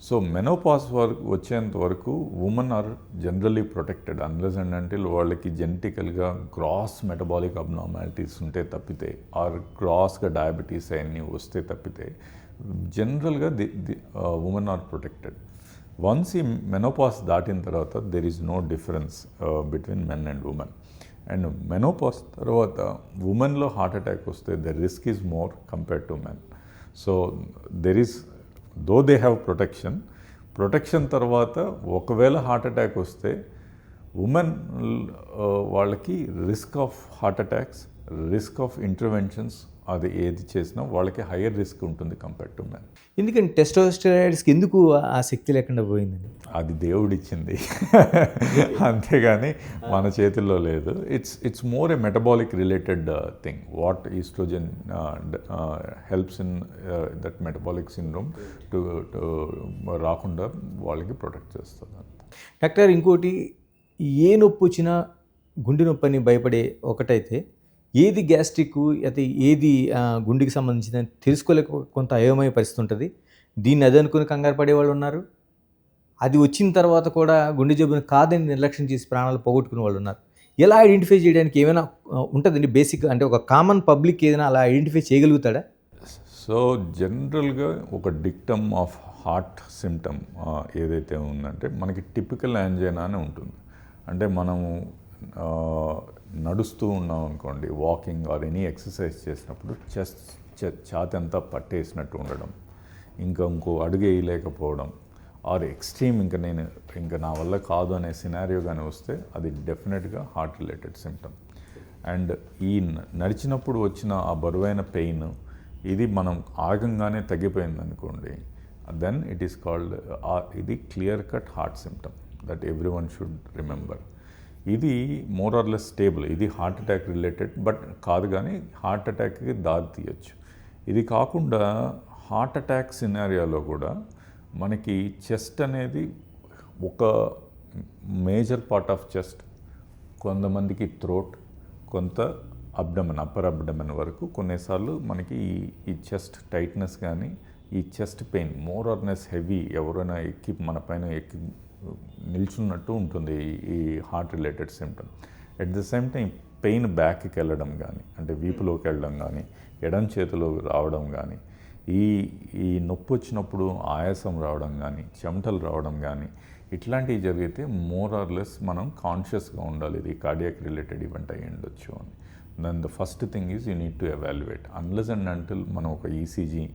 B: సో మెనోపాజ్ వరకు వచ్చేంత వరకు women are generally protected unless and until వాళ్ళకి జెనెటికల్గా గ్రాస్ మెటబాలిక్ అబ్నార్మాలిటీస్ ఉంటే తప్పితే, ఆర్ గ్రాస్గా డయాబెటీస్ అవన్నీ వస్తే తప్పితే జనరల్గా ఉమెన్ ఆర్ ప్రొటెక్టెడ్. వన్స్ ఈ మెనోపాజ్ దాటిన తర్వాత there is no difference between men and women. And menopause తర్వాత ఉమెన్లో హార్ట్ అటాక్ వస్తే the risk is more compared to men. So there is though they have protection తర్వాత ఒకవేళ heart attack వస్తే women వాళ్ళకి risk of heart attacks, risk of interventions అది ఏది చేసినా వాళ్ళకి హయ్యర్ రిస్క్ ఉంటుంది కంపేర్డ్ టు మెన్.
A: ఎందుకంటే టెస్టోస్టెరాయిడ్స్కి ఎందుకు ఆ శక్తి లేకుండా పోయిందండి?
B: అది దేవుడిచ్చింది, అంతేగాని మన చేతుల్లో లేదు. It's more a metabolic related thing. What oestrogen helps in that metabolic syndrome to రాకుండా వాళ్ళకి ప్రొటెక్ట్ చేస్తుంది.
A: డాక్టర్, ఇంకోటి, ఏ నొప్పి వచ్చినా గుండె నొప్పి అని భయపడే ఒకటైతే ఏది గ్యాస్ట్రిక్ అయితే ఏది గుండెకి సంబంధించిన తెలుసుకోలేక కొంత అయోమయ పరిస్థితి ఉంటుంది. దీన్ని అది అనుకుని కంగారు పడేవాళ్ళు ఉన్నారు. అది వచ్చిన తర్వాత కూడా గుండె జబ్బుని కాదని నిర్లక్ష్యం చేసి ప్రాణాలు పోగొట్టుకునే వాళ్ళు ఉన్నారు. ఎలా ఐడెంటిఫై చేయడానికి ఏమైనా ఉంటుందండి బేసిక్, అంటే ఒక కామన్ పబ్లిక్ ఏదైనా అలా ఐడెంటిఫై చేయగలుగుతాడా?
B: సో జనరల్గా ఒక డిక్టమ్ ఆఫ్ హార్ట్ సిమ్టమ్ ఏదైతే ఉందంటే మనకి టిపికల్ యాంజైనా అని ఉంటుంది. అంటే మనము నడుస్తూ ఉన్నాం అనుకోండి, వాకింగ్ ఆర్ ఎనీ ఎక్సర్సైజ్ చేసినప్పుడు ఛాతి అంతా పట్టేసినట్టు ఉండడం, ఇంకో అడుగు వేయలేకపోవడం, ఆర్ ఎక్స్ట్రీమ్ ఇంకా నా వల్ల కాదు అనే సినారియో కానీ వస్తే అది డెఫినెట్గా హార్ట్ రిలేటెడ్ సిమ్టమ్. అండ్ ఈ నడిచినప్పుడు వచ్చిన ఆ బరువైన పెయిన్ ఇది మనం ఆగంగానే తగ్గిపోయింది అనుకోండి, దెన్ ఇట్ ఈస్ కాల్డ్ ఇది clear cut heart symptom that every one should remember. ఇది మోర్ ఆర్ లెస్ స్టేబుల్, ఇది హార్ట్ అటాక్ రిలేటెడ్ బట్ కాదు, కానీ హార్ట్ అటాక్కి దారి తీయచ్చు. ఇది కాకుండా హార్ట్ అటాక్ సినారియోలో కూడా మనకి చెస్ట్ అనేది ఒక మేజర్ పార్ట్ ఆఫ్ చెస్ట్, కొంతమందికి థ్రోట్, కొంత అబ్డమెన్, అప్పర్ అబ్డమెన్ వరకు కొన్నిసార్లు మనకి ఈ చెస్ట్ టైట్నెస్ కానీ ఈ chest pain more or less heavy, ఎవరైనా మన పైన ఎక్కి నిల్చున్నట్టు ఉంటుంది ఈ heart related symptom. At the same time pain బ్యాక్కి వెళ్ళడం కానీ, అంటే వీపులోకి వెళ్ళడం కానీ, ఎడం చేతిలో రావడం కానీ, ఈ నొప్పి వచ్చినప్పుడు ఆయాసం రావడం కానీ, చెమటలు రావడం కానీ, ఇట్లాంటివి జరిగితే మోర్ ఆర్ లెస్ మనం కాన్షియస్గా ఉండాలి, ఇది కార్డియాక్ రిలేటెడ్ ఈవెంట్ అయ్యి ఉండొచ్చు అని. Then the first thing is you need to evaluate. Unless and until మనం ఒక ఈసీజీ,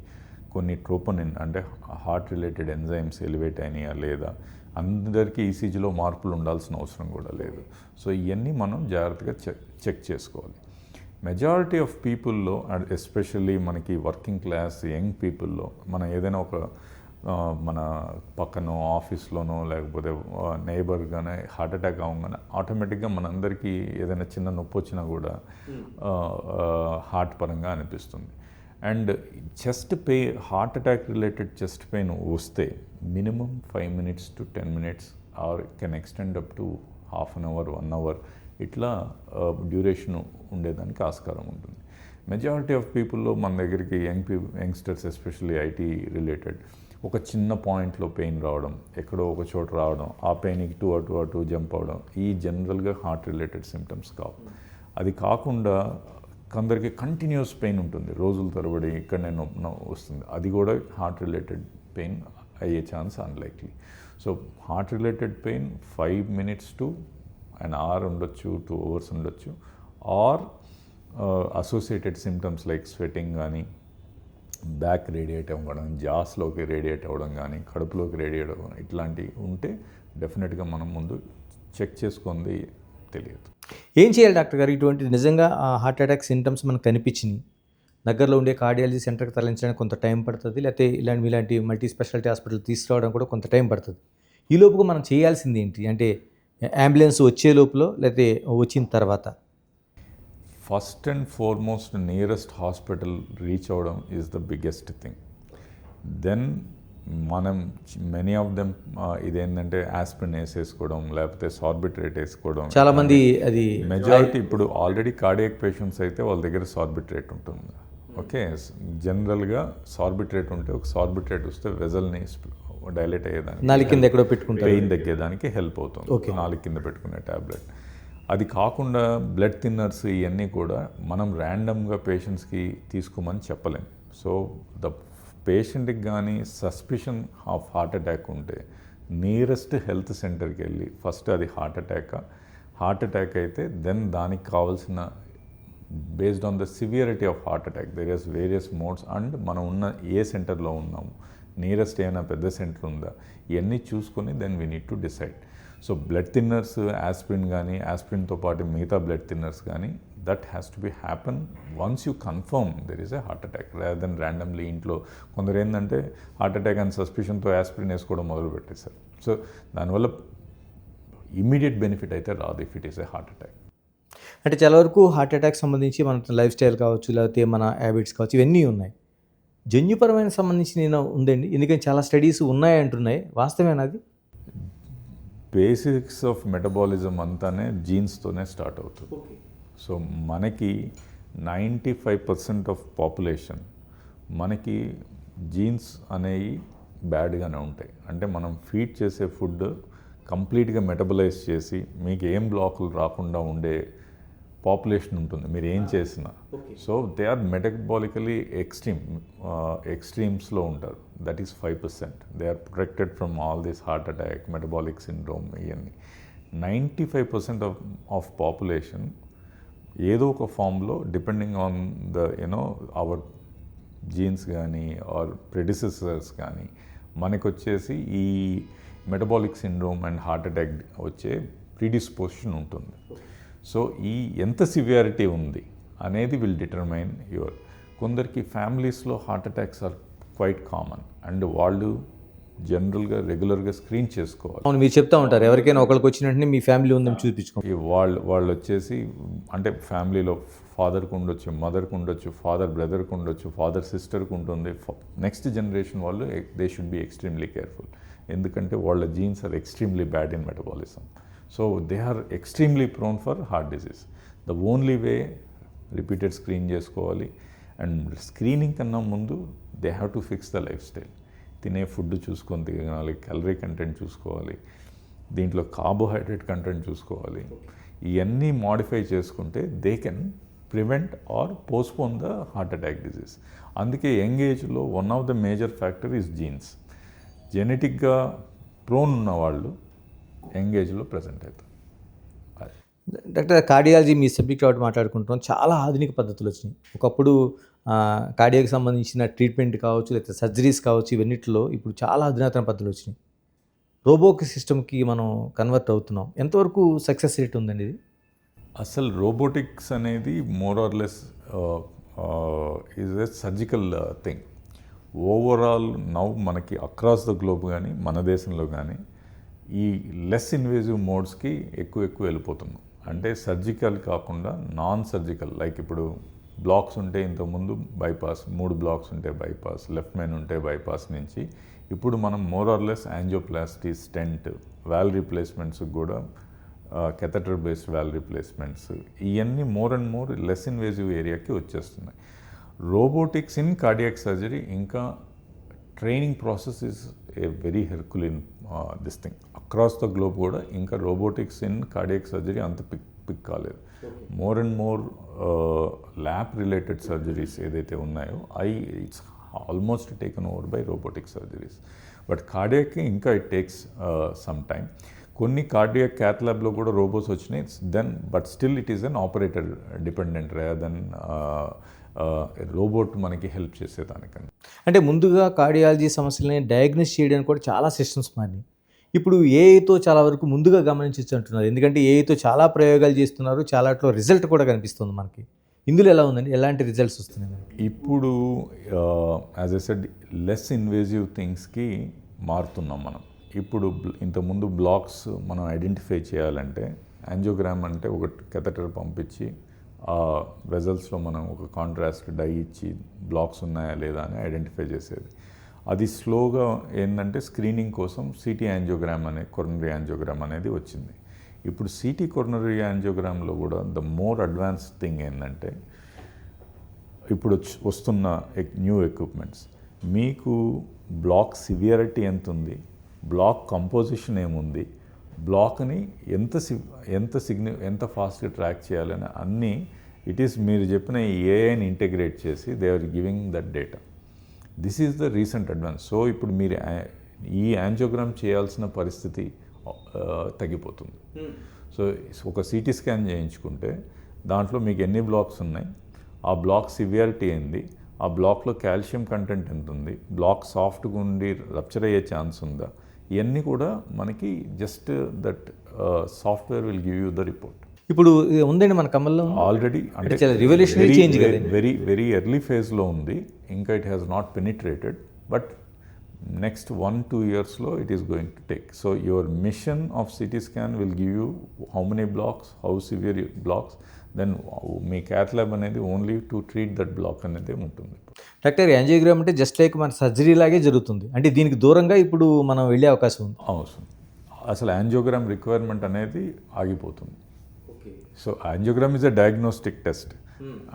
B: కొన్ని ట్రోపోనిన్ అంటే హార్ట్ రిలేటెడ్ ఎంజైమ్స్ ఎలివేట్ అయినాయా లేదా, అందరికీ ఈసీజీలో మార్పులు ఉండాల్సిన అవసరం కూడా లేదు. సో ఇవన్నీ మనం జాగ్రత్తగా చెక్ చేసుకోవాలి. మెజారిటీ ఆఫ్ పీపుల్లో అండ్ ఎస్పెషల్లీ మనకి వర్కింగ్ క్లాస్ యంగ్ పీపుల్లో మనం ఏదైనా ఒక మన పక్కన ఆఫీస్లోనో లేకపోతే నైబర్గానే హార్ట్ అటాక్ అవ్వగానే ఆటోమేటిక్గా మనందరికీ ఏదైనా చిన్న నొప్పి వచ్చినా కూడా హార్ట్ పరంగా అనిపిస్తుంది. And chest pain, heart attack related chest pain వస్తే minimum 5 minutes to 10 minutes or can extend up to half an hour, 1 hour ఇట్లా డ్యూరేషన్ ఉండేదానికి ఆస్కారం ఉంటుంది. మెజారిటీ ఆఫ్ పీపుల్లో మన దగ్గరికి యంగ్స్టర్స్ ఎస్పెషల్లీ ఐటీ రిలేటెడ్ ఒక చిన్న పాయింట్లో పెయిన్ రావడం, ఎక్కడో ఒక చోట రావడం, ఆ పెయిన్కి అటు జంప్ అవడం, ఈ జనరల్గా హార్ట్ రిలేటెడ్ సిమ్టమ్స్ కావు. అది కాకుండా కొందరికి కంటిన్యూస్ పెయిన్ ఉంటుంది, రోజుల తరబడి ఇక్కడనే నొప్పి వస్తుంది, అది కూడా హార్ట్ రిలేటెడ్ పెయిన్ అయ్యే chance unlikely. So heart related pain 5 minutes to an hour ఉండొచ్చు, 2 hours ఉండొచ్చు, or associated symptoms like sweating కానీ, బ్యాక్ రేడియేట్ అవ్వడం, జాస్లోకి రేడియేట్ అవ్వడం కానీ, కడుపులోకి రేడియేట్ అవ్వడం, ఇట్లాంటివి ఉంటే డెఫినెట్గా మనం ముందు చెక్ చేసుకుంది తెలియదు.
A: ఏం చేయాలి డాక్టర్ గారు? ఇటువంటి నిజంగా హార్ట్ అటాక్ సింటమ్స్ మనకు కనిపించినాయి, దగ్గరలో ఉండే కార్డియాలజీ సెంటర్కి తరలించడానికి కొంత టైం పడుతుంది, లేకపోతే ఇలాంటి మల్టీ స్పెషాలిటీ హాస్పిటల్ తీసుకురావడం కూడా కొంత టైం పడుతుంది. ఈ లోపుగా మనం చేయాల్సింది ఏంటి? అంటే అంబులెన్స్ వచ్చే లోపల లేకపోతే వచ్చిన తర్వాత?
B: First and foremost nearest hospital reach అవ్వడం is the biggest thing. Then మనం మెనీ ఆఫ్ దెమ్ ఇదేంటంటే ఆస్పిరిన్ వేసేసుకోవడం, లేకపోతే సార్బిట్రేట్ వేసుకోవడం.
A: చాలామంది అది
B: మెజారిటీ ఇప్పుడు ఆల్రెడీ కార్డియాక్ పేషెంట్స్ అయితే వాళ్ళ దగ్గర సార్బిట్రేట్ ఉంటుంది. ఓకే, జనరల్గా సార్బిట్రేట్ ఉంటే ఒక సార్బిట్రేట్ వస్తే వెజల్ని డైలేట్ అయ్యేదానికి,
A: నాలుగు కింద ఎక్కడో పెట్టుకుంటే
B: పెయిన్ తగ్గేదానికి హెల్ప్ అవుతుంది, నాలుగు కింద పెట్టుకునే ట్యాబ్లెట్. అది కాకుండా బ్లడ్ థిన్నర్స్ ఇవన్నీ కూడా మనం ర్యాండమ్గా పేషెంట్స్కి తీసుకోమని చెప్పలేం. సో ద పేషెంట్కి కానీ సస్పిషన్ ఆఫ్ హార్ట్ అటాక్ ఉంటే నియరెస్ట్ హెల్త్ సెంటర్కి వెళ్ళి ఫస్ట్ అది హార్ట్ అటాక్ అయితే దెన్ దానికి కావాల్సిన based on the severity of heart attack there is various modes and మనం ఉన్న ఏ సెంటర్లో ఉన్నాము, నియరెస్ట్ ఏమైనా పెద్ద సెంటర్ ఉందా, ఇవన్నీ చూసుకొని then we need to decide. So blood thinners aspirin కానీ, ఆస్పిరిన్తో పాటు మిగతా బ్లడ్ థిన్నర్స్ కానీ, that has to be happen once you confirm there is a heart attack rather than randomly. ఇంట్లో కొందరు ఏంటంటే హార్ట్ అటాక్ అని సస్పిషన్తో ఆస్పిరిన్ వేసుకోవడం మొదలుపెట్టేశారు. సో దానివల్ల ఇమ్మీడియట్ బెనిఫిట్ అయితే రాదు if it is a heart attack.
A: అంటే చాలా వరకు హార్ట్ అటాక్ సంబంధించి మన లైఫ్ స్టైల్ కావచ్చు, లేకపోతే మన హ్యాబిట్స్ కావచ్చు, ఇవన్నీ ఉన్నాయి. జన్యుపరమైన సంబంధించి నేను ఉందండి, ఎందుకంటే చాలా స్టడీస్ ఉన్నాయి అంటున్నాయి, వాస్తవేనా అది?
B: బేసిక్స్ ఆఫ్ మెటబాలిజం అంతానే జీన్స్తోనే స్టార్ట్ అవుతుంది. సో మనకి 95% ఆఫ్ పాపులేషన్ మనకి జీన్స్ అనేవి బ్యాడ్గానే ఉంటాయి. అంటే మనం ఫీడ్ చేసే ఫుడ్ కంప్లీట్గా మెటబలైజ్ చేసి మీకు ఏం బ్లాకులు రాకుండా ఉండే పాపులేషన్ ఉంటుంది మీరు ఏం చేసినా. సో దే ఆర్ మెటబాలికలీ ఎక్స్ట్రీమ్స్లో ఉంటారు. That is 5%. They are protected from all this heart attack, metabolic syndrome, ఇవన్నీ. 95% ఆఫ్ పాపులేషన్ ఏదో ఒక ఫామ్లో depending on the our genes కానీ ఆర్ ప్రెడిసెసర్స్ కానీ మనకు వచ్చేసి ఈ metabolic syndrome and heart attack వచ్చే ప్రీడిస్పోజిషన్ ఉంటుంది. సో ఈ ఎంత సివియారిటీ ఉంది అనేది విల్ డిటర్మైన్ యువర్. కొందరికి ఫ్యామిలీస్లో heart attacks are quite common and వాళ్ళు జనరల్గా రెగ్యులర్గా స్క్రీన్ చేసుకోవాలి.
A: అవును, మీరు చెప్తా ఉంటారు ఎవరికైనా ఒకరికి వచ్చినట్టు మీ ఫ్యామిలీ ఉందని చూపించుకో.
B: వాళ్ళు వచ్చేసి అంటే ఫ్యామిలీలో ఫాదర్కి ఉండొచ్చు, మదర్కి ఉండొచ్చు, ఫాదర్ బ్రదర్కి ఉండొచ్చు, ఫాదర్ సిస్టర్కి ఉంటుంది. నెక్స్ట్ జనరేషన్ వాళ్ళు they should be extremely careful. ఎందుకంటే వాళ్ళ genes are extremely bad in metabolism. So they are extremely prone for heart disease. The only way repeated screen చేసుకోవాలి. అండ్ స్క్రీనింగ్ కన్నా ముందు they have to fix the lifestyle. తినే food చూసుకొని తినాలి, calorie content చూసుకోవాలి, దీంట్లో carbohydrate content చూసుకోవాలి. ఇవన్నీ మాడిఫై చేసుకుంటే they can prevent or postpone the heart attack disease. అందుకే యంగ్ ఏజ్లో one of the major factor is genes. జెనెటిక్గా ప్రోన్ ఉన్న వాళ్ళు యంగ్ ఏజ్లో ప్రజెంట్ అవుతారు.
A: డాక్టర్, కార్డియాలజీ మీ సబ్జెక్ట్ కాబట్టి మాట్లాడుకుంటున్నాం. చాలా ఆధునిక పద్ధతులు వచ్చినాయి. ఒకప్పుడు కార్డియాకి సంబంధించిన ట్రీట్మెంట్ కావచ్చు, లేకపోతే సర్జరీస్ కావచ్చు, ఇవన్నిటిలో ఇప్పుడు చాలా అధునాతన పద్ధతులు వచ్చినాయి. రోబోటిక్ సిస్టమ్కి మనం కన్వర్ట్ అవుతున్నాం. ఎంతవరకు సక్సెస్ రేట్ ఉందండి ఇది?
B: అసలు రోబోటిక్స్ అనేది more or less is a surgical thing. Overall now మనకి అక్రాస్ ద గ్లోబ్ కానీ మన దేశంలో కానీ ఈ లెస్ ఇన్వేజివ్ మోడ్స్కి ఎక్కువ వెళ్ళిపోతున్నాం. అంటే సర్జికల్ కాకుండా నాన్ సర్జికల్, లైక్ ఇప్పుడు బ్లాక్స్ ఉంటే ఇంతకుముందు బైపాస్, 3 బ్లాక్స్ ఉంటే బైపాస్, లెఫ్ట్ మెయిన్ ఉంటే బైపాస్ నుంచి ఇప్పుడు మనం more or less angioplasty, stent, valve replacements కూడా కెథటర్ బేస్డ్ వాల్ రీప్లేస్మెంట్స్, ఇవన్నీ more and more less invasive ఏరియాకి వచ్చేస్తున్నాయి. రోబోటిక్స్ ఇన్ కార్డియాక్ సర్జరీ ఇంకా training process is a very herculean this thing. Across the globe కూడా ఇంకా robotics in cardiac surgery అంత pick కాలేదు. More and more lab related surgeries ఏదైతే ఉన్నాయో it's almost taken over by robotic surgeries. But కార్డియాక్కి ఇంకా it takes some time. కొన్ని cardiac cath ల్యాబ్లో కూడా రోబోట్స్ వచ్చినాయి but still it is an operator dependent rather than robot మనకి help చేసేదానికన్నా.
A: అంటే ముందుగా కార్డియాలజీ సమస్యలని డయాగ్నోస్ చేయడానికి కూడా చాలా సిస్టమ్స్ మారినాయి. ఇప్పుడు ఏఐతో చాలా వరకు ముందుగా గమనించవచ్చు అంటున్నారు. ఎందుకంటే ఏఐతో చాలా ప్రయోగాలు చేస్తున్నారు, చాలాట్లో రిజల్ట్ కూడా కనిపిస్తుంది మనకి. ఇందులో ఎలా ఉందండి, ఎలాంటి రిజల్ట్స్ వస్తున్నాయి?
B: ఇప్పుడు as I said less invasive థింగ్స్కి మారుతున్నాం మనం. ఇప్పుడు ఇంతకుముందు బ్లాక్స్ మనం ఐడెంటిఫై చేయాలంటే యాంజియోగ్రామ్ అంటే ఒక కెథటర్ పంపించి ఆ వెజల్స్లో మనం ఒక కాంట్రాస్ట్ డై ఇచ్చి బ్లాక్స్ ఉన్నాయా లేదా అని ఐడెంటిఫై చేసేది. అది స్లోగా ఏంటంటే స్క్రీనింగ్ కోసం సిటీ యాంజియోగ్రామ్ కొరనరీ యాంజియోగ్రామ్ అనేది వచ్చింది. ఇప్పుడు సిటీ కొరనరీ యాంజియోగ్రామ్లో కూడా ద మోర్ అడ్వాన్స్డ్ థింగ్ ఏంటంటే ఇప్పుడు వస్తున్న న్యూ ఎక్విప్మెంట్స్, మీకు బ్లాక్ సివియారిటీ ఎంత ఉంది, బ్లాక్ కంపోజిషన్ ఏముంది, బ్లాక్ని ఎంత ఫాస్ట్గా ట్రాక్ చేయాలని అన్నీ ఇట్ ఈస్ మీరు చెప్పిన ఏఐని ఇంటిగ్రేట్ చేసి they are giving that data. This is the recent advance. So ఇప్పుడు మీరు ఈ యాంజియోగ్రామ్ చేయాల్సిన పరిస్థితి తగ్గిపోతుంది. సో ఒక సిటీ స్కాన్ చేయించుకుంటే దాంట్లో మీకు ఎన్ని బ్లాక్స్ ఉన్నాయి, ఆ బ్లాక్ సివియారిటీ ఏంది, ఆ బ్లాక్లో కాల్షియం కంటెంట్ ఎంత ఉంది, బ్లాక్ సాఫ్ట్గా ఉండి రప్చర్ అయ్యే ఛాన్స్ ఉందా, ఇవన్నీ కూడా మనకి just that software will give you the report.
A: ఇప్పుడు ఉందండి మన కమల్లో
B: ఆల్రెడీ అంటే
A: రివల్యూషనరీ చేంజ్ కదా,
B: వెరీ ఎర్లీ ఫేజ్లో ఉంది. ఇంకా it has not penetrated, but next 1-2 yearsలో it is going to take. So your machine of CT scan will give you how many blocks, how severe blocks, then మీ cath lab అనేది only to treat that block అనేది ఉంటుంది.
A: Doctor, angiogram అంటే just like మన surgery లాగే జరుగుతుంది, అంటే దీనికి దూరంగా ఇప్పుడు మనం వెళ్ళే అవకాశం ఉంది.
B: అవసరం అసలు యాంజియోగ్రామ్ రిక్వైర్మెంట్ అనేది ఆగిపోతుంది. So angiogram is a diagnostic test.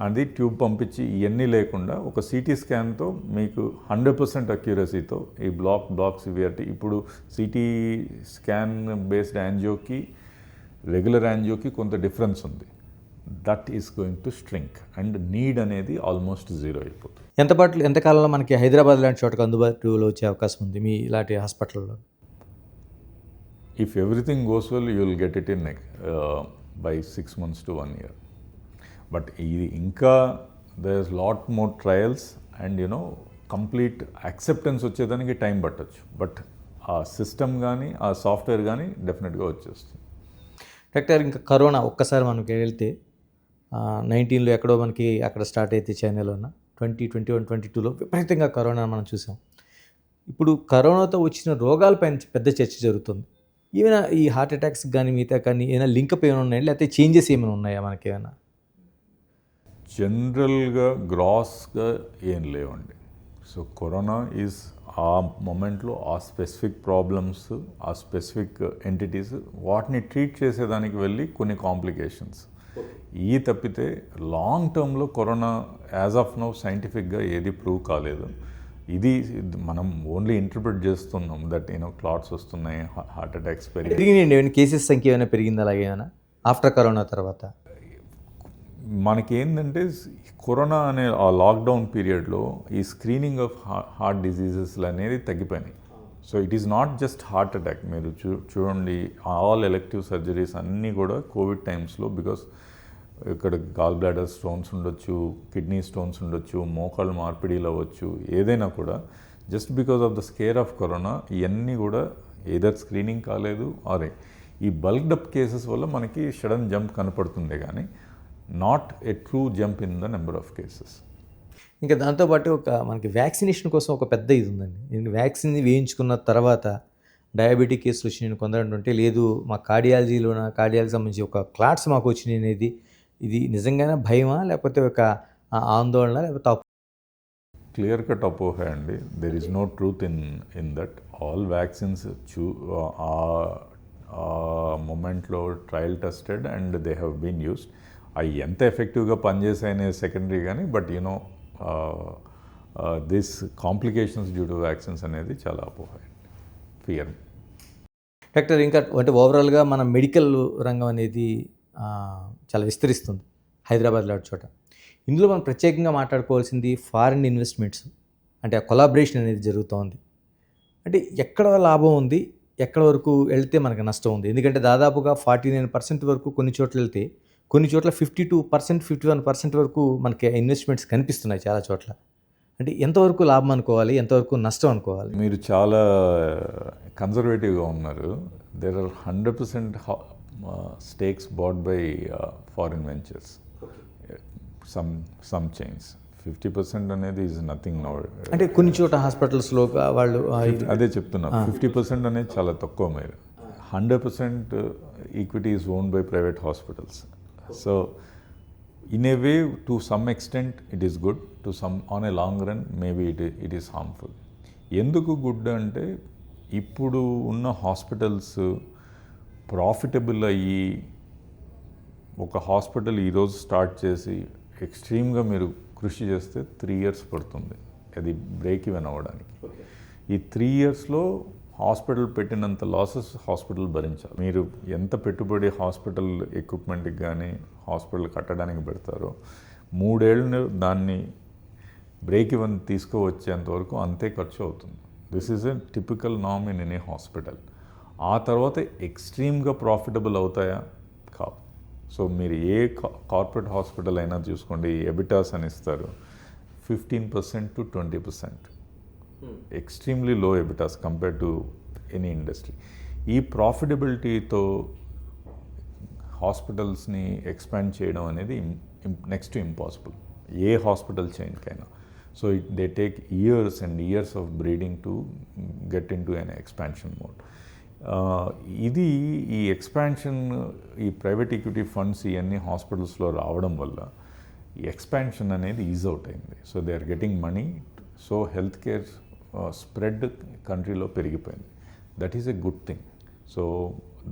B: అది ట్యూబ్ పంపించి ఇవన్నీ లేకుండా ఒక సిటీ స్కాన్తో మీకు 100% అక్యురసీతో ఈ బ్లాక్ సివియరిటీ, ఇప్పుడు సిటీ స్కాన్ బేస్డ్ యాంజియోకి రెగ్యులర్ యాంజియోకి కొంత డిఫరెన్స్ ఉంది. That is going to స్ట్రింక్ and need అనేది ఆల్మోస్ట్ జీరో అయిపోతుంది.
A: ఎంతకాలంలో మనకి హైదరాబాద్ లాంటి చోటకు అందుబాటులో వచ్చే అవకాశం ఉంది మీ ఇలాంటి హాస్పిటల్లో?
B: If everything goes well, you will get it in by 6 months to 1 year. But ఇంకా there's lot more trials and complete acceptance వచ్చేదానికి టైం పట్టచ్చు. బట్ ఆ సిస్టమ్ కానీ ఆ సాఫ్ట్వేర్ కానీ డెఫినెట్గా వచ్చేస్తుంది.
A: డాక్టర్, ఇంకా కరోనా ఒక్కసారి మనకి వెళ్తే 19లో ఎక్కడో మనకి అక్కడ స్టార్ట్ అయితే చైనాలోన 2021, 22లో విపరీతంగా కరోనా మనం చూసాం. ఇప్పుడు కరోనాతో వచ్చిన రోగాలపైన పెద్ద చర్చ జరుగుతుంది. ఏమైనా ఈ హార్ట్ అటాక్స్ కానీ మిగతా కానీ ఏమైనా లింకప్ ఏమైనా ఉన్నాయా, లేకపోతే చేంజెస్ ఏమైనా ఉన్నాయా మనకి ఏమైనా?
B: జనరల్గా గ్రాస్గా ఏం లేవండి. సో కరోనా ఈజ్ ఆ మొమెంట్లో ఆ స్పెసిఫిక్ ప్రాబ్లమ్స్, ఆ స్పెసిఫిక్ ఎంటిటీస్ వాటిని ట్రీట్ చేసేదానికి వెళ్ళి కొన్ని కాంప్లికేషన్స్ ఈ తప్పితే లాంగ్ టర్మ్లో కరోనా యాజ్ ఆఫ్ నౌ సైంటిఫిక్గా ఏది ప్రూవ్ కాలేదు. ఇది మనం ఓన్లీ ఇంటర్ప్రిట్ చేస్తున్నాం దట్ క్లాట్స్ వస్తున్నాయి, హార్ట్ అటాక్స్
A: పెరిగినాయండి. కేసెస్ సంఖ్య ఏమైనా పెరిగింది అలాగే ఏమైనా ఆఫ్టర్ కరోనా తర్వాత?
B: మనకేంటంటే కరోనా అనే ఆ లాక్డౌన్ పీరియడ్లో ఈ స్క్రీనింగ్ ఆఫ్ హార్ట్ డిజీజెస్లు అనేది తగ్గిపోయినాయి. So it is not just heart attack. మీరు చూడండి, ఆల్ ఎలెక్టివ్ సర్జరీస్ అన్నీ కూడా కోవిడ్ టైమ్స్లో, బికాస్ ఇక్కడ గాల్ బ్లాడర్ స్టోన్స్ ఉండొచ్చు, కిడ్నీ స్టోన్స్ ఉండొచ్చు, మోకాళ్ళు మార్పిడీలు అవ్వచ్చు, ఏదైనా కూడా just because of the scare of corona ఇవన్నీ కూడా ఏదర్ స్క్రీనింగ్ కాలేదు ఆరే ఈ బల్క్డ్ అప్ కేసెస్ వల్ల మనకి సడన్ జంప్ కనపడుతుంది, కానీ not a true jump in the number of cases.
A: ఇంకా దాంతోపాటు మనకి వ్యాక్సినేషన్ కోసం ఒక పెద్ద ఇది ఉందండి. వ్యాక్సిన్ వేయించుకున్న తర్వాత డయాబెటిక్ కేసులు వచ్చినాయి కొందరు అంటుంటే, లేదు మా కార్డియాలజీ సంబంధించి ఒక క్లాట్స్ మాకు వచ్చినాయి అనేది, ఇది నిజంగానే భయమా లేకపోతే ఒక ఆందోళన లేకపోతే
B: క్లియర్ కట్ అపోహ అండి. There is no truth in that. All vaccines ఆ మొమెంట్లో trial tested and they have been used. అవి ఎంత ఎఫెక్టివ్గా పనిచేసాయనే సెకండరీ, కానీ but this complications due to vaccines అనేది చాలా అపోహ, ఫియర్.
A: డాక్టర్, ఇంకా అంటే ఓవరాల్గా మన మెడికల్ రంగం అనేది చాలా విస్తరిస్తుంది హైదరాబాద్ లాంటి చోట. ఇందులో మనం ప్రత్యేకంగా మాట్లాడుకోవాల్సింది ఫారిన్ ఇన్వెస్ట్మెంట్స్, అంటే ఆ కొలాబరేషన్ అనేది జరుగుతోంది. అంటే ఎక్కడ లాభం ఉంది, ఎక్కడ వరకు వెళ్తే మనకు నష్టం ఉంది? ఎందుకంటే దాదాపుగా 49% వరకు కొన్ని చోట్ల వెళ్తే, కొన్ని చోట్ల 52%, 51% వరకు మనకి ఇన్వెస్ట్మెంట్స్ కనిపిస్తున్నాయి చాలా చోట్ల. అంటే ఎంతవరకు లాభం అనుకోవాలి, ఎంతవరకు నష్టం అనుకోవాలి?
B: మీరు చాలా కన్జర్వేటివ్గా ఉన్నారు. There are 100% stakes bought by foreign ventures, some chains. 50% అనేది ఈజ్ నథింగ్ నౌ.
A: అంటే కొన్ని చోట హాస్పిటల్స్లో వాళ్ళు
B: అదే చెప్తున్నా, 50% అనేది చాలా తక్కువ. మీరు 100% equity is owned by private hospitals. So in a way to some extent it is good, to some on a long run maybe it is harmful. ఎందుకు గుడ్ అంటే, ఇప్పుడు ఉన్న హాస్పిటల్స్ ప్రాఫిటబుల్ అయ్యి, ఒక హాస్పిటల్ ఈరోజు స్టార్ట్ చేసి ఎక్స్ట్రీమ్గా మీరు కృషి చేస్తే 3 years పడుతుంది అది బ్రేక్ ఈవెన్ అవ్వడానికి. ఈ 3 yearsలో హాస్పిటల్ పెట్టినంత లాసెస్ హాస్పిటల్ భరించాలి. మీరు ఎంత పెట్టుబడి హాస్పిటల్ ఎక్విప్మెంట్కి కానీ హాస్పిటల్ కట్టడానికి పెడతారో, 3 ఏళ్ళు దాన్ని బ్రేక్ ఈవెన్ తీసుకువచ్చేంత వరకు అంతే ఖర్చు అవుతుంది. This is a typical norm in any hospital. ఆ తర్వాత ఎక్స్ట్రీమ్గా ప్రాఫిటబుల్ అవుతాయా? కావు. సో మీరు ఏ కార్పొరేట్ హాస్పిటల్ అయినా చూసుకోండి, ఎబిటాస్ అని ఇస్తారు 15% to 20%, extremely low EBITDAs compare to any industry. ఈ ప్రాఫిటబిలిటీతో హాస్పిటల్స్ని ఎక్స్పాండ్ చేయడం అనేది నెక్స్ట్ టు ఇంపాసిబుల్ ఏ హాస్పిటల్ చైన్కైనా. So they take years and years of breeding to get in to an expansion mode. ఇది ఈ ఎక్స్పాన్షన్, ఈ ప్రైవేట్ ఈక్విటీ ఫండ్స్ ఇవన్నీ హాస్పిటల్స్లో రావడం వల్ల ఈ ఎక్స్పాన్షన్ అనేది ఈజ్ అవుట్ అయింది. So they are getting money. So health care spread కంట్రీలో పెరిగిపోయింది. That is a good thing. So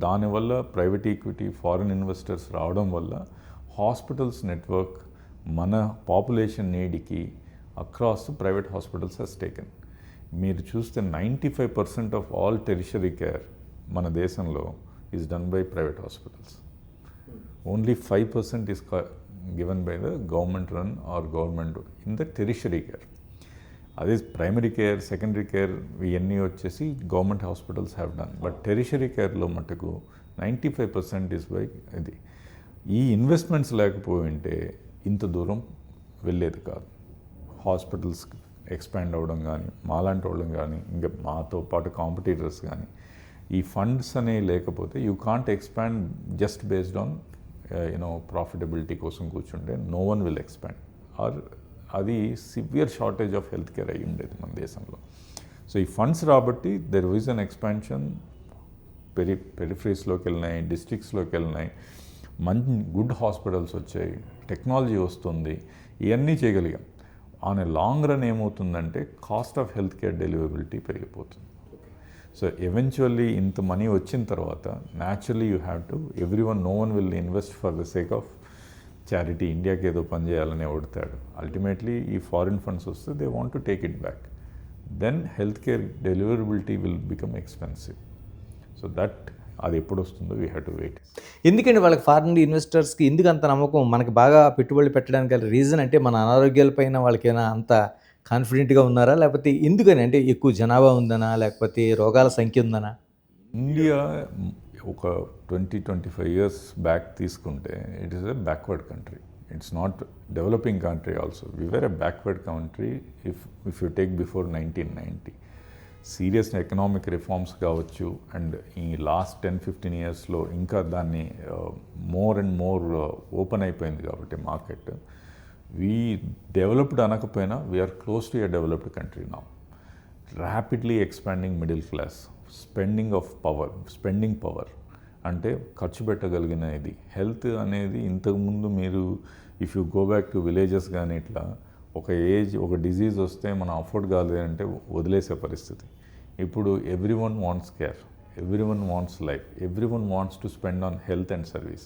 B: దానివల్ల ప్రైవేట్ ఈక్విటీ, ఫారిన్ ఇన్వెస్టర్స్ రావడం వల్ల హాస్పిటల్స్ నెట్వర్క్ మన పాపులేషన్ నీడ్కి across private hospitals has taken. మీరు చూస్తే 95% ఆఫ్ ఆల్ టెరిషరీ కేర్ మన దేశంలో is done by private hospitals. Only 5% is given by the government run or government in the tertiary care. అదే primary care, secondary care ఇవన్నీ వచ్చేసి government hospitals have done. But tertiary కేర్లో మటుకు 95% is by ఇది. ఈ investments లేకపోయి ఉంటే ఇంత దూరం వెళ్ళేది కాదు. హాస్పిటల్స్ ఎక్స్పాండ్ అవ్వడం కానీ, మాలాంటి వాళ్ళం కానీ, ఇంకా మాతో పాటు కాంపిటీటర్స్ కానీ, ఈ ఫండ్స్ అనేవి లేకపోతే you can't expand just based on profitability కోసం కూర్చుంటే no one will expand. Or అది severe shortage of health care అయ్యి ఉండేది మన దేశంలో. సో ఈ ఫండ్స్ రాబట్టి దెర్ ఈజ్ అన్ ఎక్స్పాన్షన్. పెరిఫరీస్లోకి వెళ్ళినాయి, డిస్ట్రిక్ట్స్లోకి వెళ్ళినాయి, మంచి గుడ్ హాస్పిటల్స్ వచ్చాయి, టెక్నాలజీ వస్తుంది, ఇవన్నీ చేయగలిగాం. ఆన్ ఏ లాంగ్ రన్ ఏమవుతుందంటే cost of health care deliverability పెరిగిపోతుంది. సో ఎవెన్చువల్లీ ఇంత మనీ వచ్చిన తర్వాత naturally you have to no one will invest for the sake of charity. ఇండియాకి ఏదో పని చేయాలని ఓడతాడు. అల్టిమేట్లీ ఈ ఫారిన్ ఫండ్స్ వస్తే they want to take it back. Then health care deliverability will become expensive. So that అది ఎప్పుడు వస్తుందో వీ హ్యావ్ టు వెయిట్.
A: ఎందుకంటే వాళ్ళకి ఫారిన్ ఇన్వెస్టర్స్కి ఎందుకు అంత నమ్మకం? మనకి బాగా పెట్టుబడులు పెట్టడానికి గల రీజన్ అంటే మన అనారోగ్యాలపైన వాళ్ళకైనా అంత కాన్ఫిడెంట్గా ఉన్నారా? లేకపోతే ఎందుకని? అంటే ఎక్కువ జనాభా ఉందనా, లేకపోతే రోగాల సంఖ్య ఉందనా?
B: ఇండియా ఒక 20-25 years బ్యాక్ తీసుకుంటే it is a backward country. It's not developing country also. We were a backward country if you take before 1990. Serious economic reforms కావచ్చు, అండ్ ఈ లాస్ట్ 10-15 yearsలో ఇంకా దాన్ని మోర్ అండ్ మోర్ ఓపెన్ అయిపోయింది కాబట్టి market. We developed అనకపోయినా we are close to a developed country now. Rapidly expanding middle class, spending power అంటే ఖర్చు పెట్టగలిగిన ఇది. హెల్త్ అనేది ఇంతకుముందు మీరు if you go back to villages కానీ ఇట్లా ఒక డిజీజ్ వస్తే మనం అఫోర్డ్ కాలేదు అంటే వదిలేసే పరిస్థితి. ఇప్పుడు everyone wants care, everyone wants life, everyone wants to spend on health and service.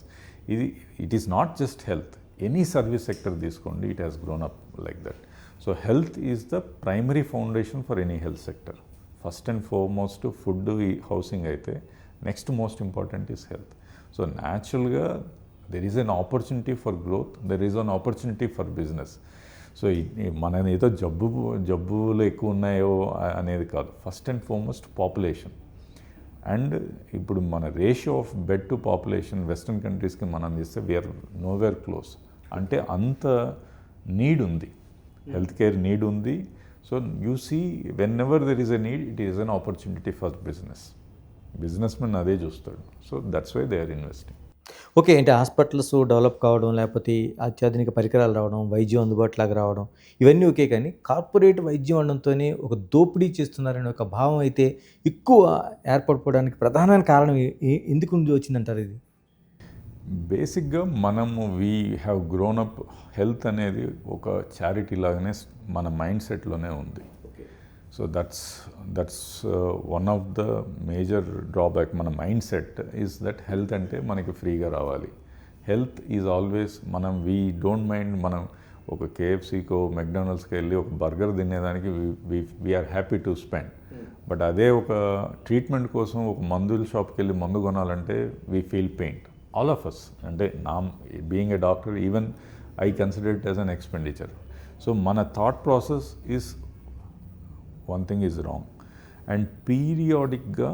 B: It is not just health, any service sector తీసుకోండి, it has grown up like that. So health is the primary foundation for any health sector. First and foremost food, housing అయితే next most important is health. So న్యాచురల్గా there is an opportunity for growth, there is an opportunity for business. So మన ఏదో జబ్బులు ఎక్కువ ఉన్నాయో అనేది కాదు. First and foremost population. And ఇప్పుడు మన ratio of bed to population western కంట్రీస్కి మనం చేస్తే వీఆర్ నోవేర్ క్లోజ్. అంటే అంత నీడ్ ఉంది, హెల్త్ కేర్ నీడ్ ఉంది. So you see whenever there is a need, it is an opportunity for businessmen అదే చూస్తాడు. So that's why they are investing.
A: Okay, అంటే హాస్పిటల్స్ డెవలప్ కావడం, లేకపోతే అత్యాధునిక పరికరాలు రావడం, వైద్యం అందుబాటులోకి రావడం, ఇవన్నీ ఓకే. కానీ కార్పొరేట్ వైద్యం అనడంతోనే ఒక దోపిడీ చేస్తున్నారనే ఒక భావం అయితే ఎక్కువ ఏర్పడిపోవడానికి ప్రధానమైన కారణం ఎందుకు వచ్చిందంటారు? ఇది
B: బేసిక్గా మనము we have grown up, health అనేది ఒక చారిటీ లాగానే మన మైండ్ సెట్లోనే ఉంది. So that's one of the major drawback. మన mind set is that health అంటే మనకి ఫ్రీగా రావాలి. Health is always we don't mind. మనం ఒక కేఎఫ్సీకో మెక్డానల్డ్స్కి వెళ్ళి ఒక బర్గర్ తినేదానికి we are happy to spend. But అదే ఒక ట్రీట్మెంట్ కోసం ఒక మందుల షాప్కి వెళ్ళి మందు కొనాలంటే we feel pain, all of us. అంటే being a doctor, even I consider it as an expenditure. So మన thought process is one thing is wrong. And పీరియాడిక్గా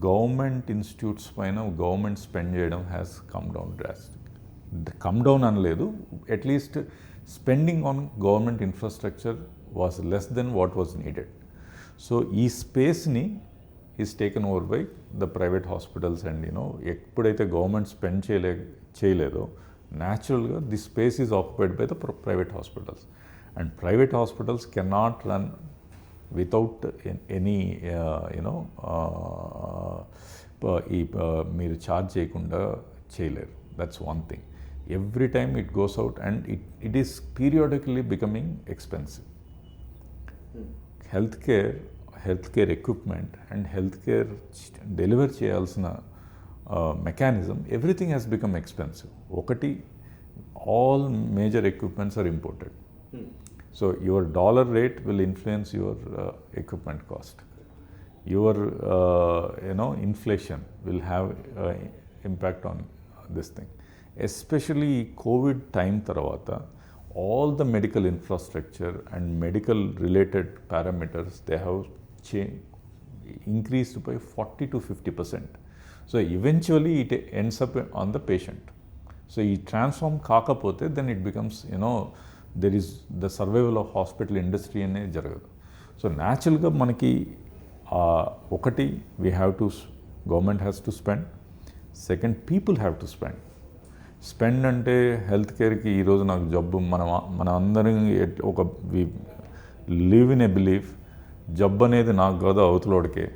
B: గవర్నమెంట్ ఇన్స్టిట్యూట్స్ పైన గవర్నమెంట్ స్పెండ్ చేయడం has come down drastic. Come down అనలేదు, at least spending on government infrastructure was less than what was needed. So ఈ స్పేస్ని is taken over by the private hospitals. And ఎప్పుడైతే government spend చేయలేదో న్యాచురల్గా the space is occupied by the private hospitals. And private hospitals cannot run without any మీరు charge చేయకుండా చేయలేరు. That's one thing. Every time it goes out and it is periodically becoming expensive. Health care equipment and health care deliver చేయాల్సిన mechanism, everything has become expensive. ఒకటి all major equipments are imported. So your dollar rate will influence your equipment cost. Your inflation will have impact on this thing. Especially COVID time tarvata, all the medical infrastructure and medical related parameters, they have increased by 40 to 50%. So eventually it ends up on the patient. So ఈ transform కాకపోతే then it becomes there is the survival of hospital industry అనేది జరగదు. So న్యాచురల్గా మనకి ఒకటి we have to government has to spend, second people have to spend అంటే health కేర్కి ఈరోజు నాకు జబ్బు మన అందరం ఒక we live in a belief జబ్బు అనేది నాకు కాదు అవతలోడికే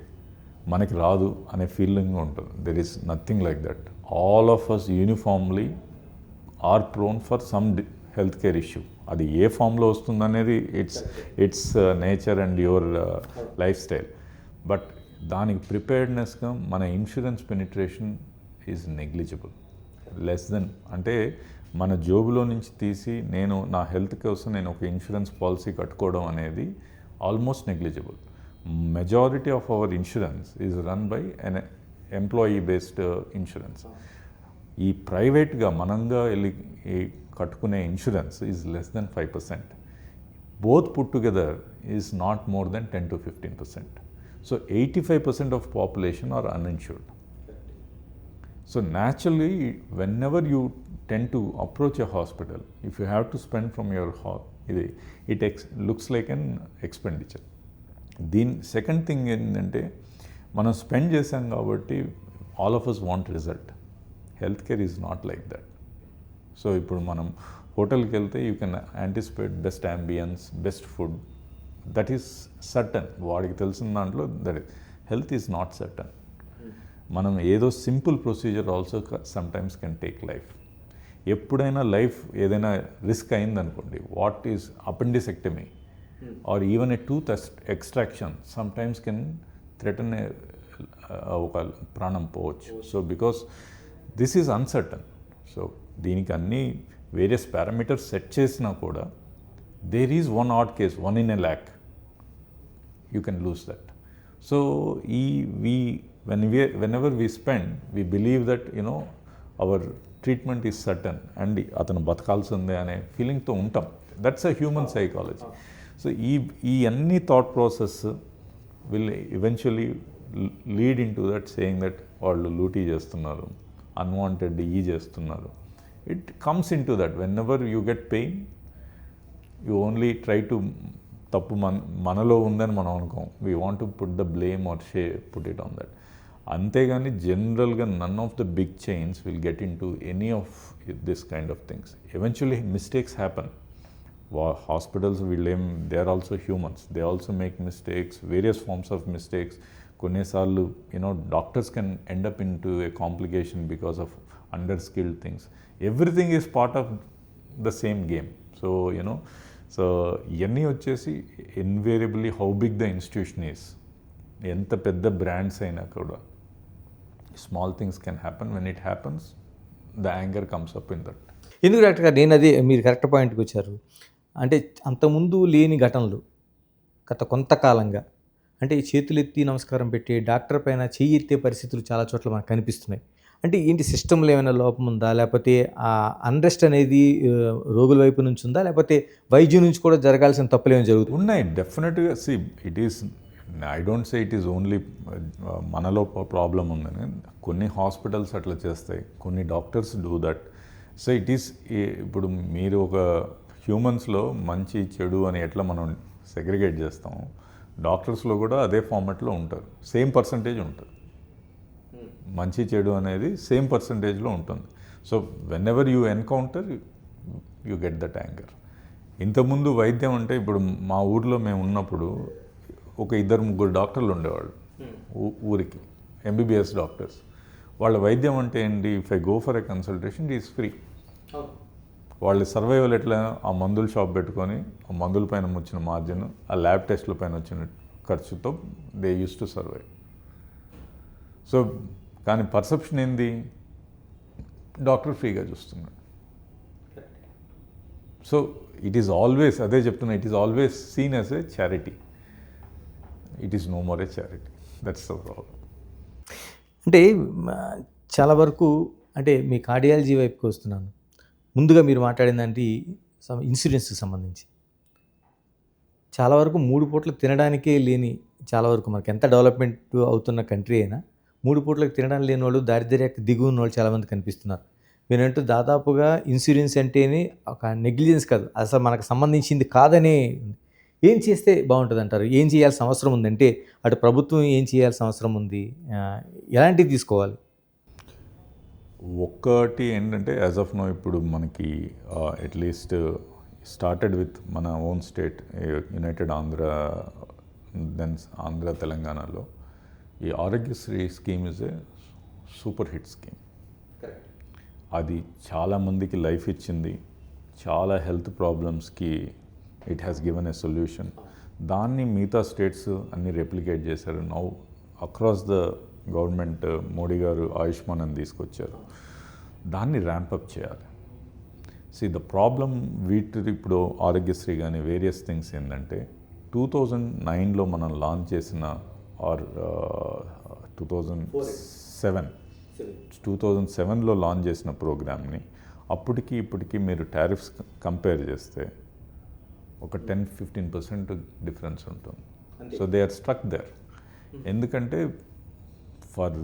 B: మనకి రాదు అనే ఫీలింగ్ ఉంటుంది. There is nothing like that. All of us uniformly are prone for some health care issue. అది ఏ ఫామ్లో వస్తుందనేది it's nature and your life style. But దానికి ప్రిపేర్డ్నెస్గా మన insurance penetration is negligible, less than. అంటే మన జోబులో నుంచి తీసి నా హెల్త్ కోసం నేను ఒక ఇన్సూరెన్స్ పాలసీ కట్టుకోవడం అనేది almost negligible. Majority of our insurance is run by an employee based insurance. ఈ ప్రైవేట్గా మనంగా వెళ్ళి కట్టుకునే insurance is less than 5%. Both put together is not more than 10 to 15%. So 85% of population are uninsured. So naturally, whenever you tend to approach a hospital, if you have to spend from your it looks like an expenditure. Then second thing ఏంటంటే మనం spend చేసాం కాబట్టి all of us want result. Health care is not like that. So ఇప్పుడు మనం హోటల్కి వెళ్తే you can anticipate best ambience, best food, that is certain. వాడికి తెలిసిన దాంట్లో that health is not certain. మనం ఏదో simple procedure also sometimes can take life. ఎప్పుడైనా లైఫ్ ఏదైనా రిస్క్ అయిందనుకోండి, what is appendicectomy or even a tooth extraction sometimes can threaten ఒక ప్రాణం పోవచ్చు. So because this is uncertain. So దీనికి అన్ని వేరియస్ పారామీటర్స్ సెట్ చేసినా కూడా there is one odd case, 1 in a lakh, you can lose that. So whenever we spend, we believe that our treatment is certain and atanu batakalsinde ane feeling tho untam. That's a human psychology. So ee anni thought process will eventually lead into that, saying that vallu looti chestunnaru, unwanted ee chestunnaru. It comes into that. Whenever you get pain, you only try to తప్పు మనలో ఉందని మనం అనుకోం. We want to put the blame or put it on that. అంతేగాని జనరల్గా none of the big chains will get in to any of this kind of things. Eventually mistakes happen. Hospitals they are also humans, they also make mistakes, various forms of mistakes. కొన్నిసార్లు doctors can end up in to a complication because of under skilled things. Everything is part of the same game. So ఇవన్నీ వచ్చేసి invariably how big the institution is, ఎంత పెద్ద brands అయినా కూడా small things can happen. When it happens the anger comes up in that.
A: ఎందుకు doctor గారు, నేను అది మీరు కరెక్ట్ పాయింట్కి వచ్చారు. అంటే అంతకుముందు లేని ఘటనలు గత కొంతకాలంగా, అంటే చేతులు ఎత్తి నమస్కారం పెట్టి డాక్టర్ పైన చెయ్యి ఎత్తే పరిస్థితులు చాలా చోట్ల మనకు కనిపిస్తున్నాయి. అంటే ఏంటి, సిస్టంలో ఏమైనా లోపం ఉందా, లేకపోతే ఆ అన్రెస్ట్ అనేది రోగుల వైపు నుంచి ఉందా, లేకపోతే వైద్యం నుంచి కూడా జరగాల్సిన తప్పులు ఏమైనా జరుగుతుంది?
B: ఉన్నాయి డెఫినెట్గా. It is, I don't say it is only మనలో ప్రాబ్లం ఉందని. కొన్ని హాస్పిటల్స్ అట్లా చేస్తాయి, కొన్ని doctors do that. So it is, ఇప్పుడు మీరు ఒక హ్యూమన్స్లో మంచి చెడు అని ఎట్లా మనం సెగ్రిగేట్ చేస్తాము, డాక్టర్స్లో కూడా అదే ఫార్మాట్లో ఉంటారు. సేమ్ పర్సంటేజ్ ఉంటుంది, మంచి చెడు అనేది సేమ్ పర్సంటేజ్లో ఉంటుంది. So when ever you encounter you get that anger. ఇంతకుముందు వైద్యం అంటే, ఇప్పుడు మా ఊర్లో మేము ఉన్నప్పుడు ఒక 2-3 డాక్టర్లు ఉండేవాళ్ళు ఊరికి, ఎంబీబీఎస్ డాక్టర్స్. వాళ్ళ వైద్యం అంటే ఏంటి, if I go for a consultation it is free. వాళ్ళ సర్వైవల్ ఎట్లా, ఆ మందుల షాప్ పెట్టుకొని ఆ మందుల పైన వచ్చిన మార్జిన్, ఆ ల్యాబ్ టెస్ట్ల పైన వచ్చిన ఖర్చుతో they use to survive. So కానీ పర్సెప్షన్ ఏంది, డాక్టర్ ఫ్రీగా చూస్తున్నాడు. సో ఇట్ ఈస్ ఆల్వేస్, అదే చెప్తున్నా, it is always seen as a charity. It is no more a charity. That's the problem.
A: అంటే చాలా వరకు అంటే మీ కార్డియాలజీ వైపుకి వస్తున్నాను. ముందుగా మీరు మాట్లాడిందంటే ఇన్సూరెన్స్కి సంబంధించి చాలా వరకు 3 పూటలు తినడానికే లేని, చాలా వరకు మనకి ఎంత డెవలప్మెంట్ అవుతున్న కంట్రీ అయినా 3 పూటలకు తినడం లేని వాళ్ళు, దారిద్ర్యకు దిగువ ఉన్న వాళ్ళు చాలామంది కనిపిస్తున్నారు. మీరంటూ దాదాపుగా ఇన్సూరెన్స్ అంటేనే ఒక నెగ్లిజెన్స్ కాదు, అసలు మనకు సంబంధించింది కాదనే. ఏం చేస్తే బాగుంటుంది అంటారు? ఏం చేయాల్సిన అవసరం ఉందంటే అటు ప్రభుత్వం ఏం చేయాల్సిన అవసరం ఉంది, ఎలాంటివి తీసుకోవాలి?
B: ఒక్కటి ఏంటంటే యాజ్ ఆఫ్ నో ఇప్పుడు మనకి అట్లీస్ట్ స్టార్టెడ్ విత్ మన own state united Andhra, then Andhra తెలంగాణలో ఈ Aarogyasri scheme is a super hit scheme. అది చాలామందికి లైఫ్ ఇచ్చింది, చాలా హెల్త్ ప్రాబ్లమ్స్కి it has given a solution. దాన్ని మిగతా స్టేట్స్ అన్ని రెప్లికేట్ చేశారు. Now across the government Modi garu Ayushman అని తీసుకొచ్చారు. దాన్ని ర్యాంపప్ చేయాలి. ద ప్రాబ్లం ఇప్పుడు ఆరోగ్యశ్రీ కానీ వేరియస్ థింగ్స్ ఏంటంటే 2009లో మనం లాంచ్ చేసిన ఆర్ 2007లో లాంచ్ చేసిన ప్రోగ్రామ్ని అప్పటికి ఇప్పటికి మీరు టారిఫ్స్ కంపేర్ చేస్తే ఒక 10-15% డిఫరెన్స్ ఉంటుంది. So they are struck there. ఎందుకంటే ఫర్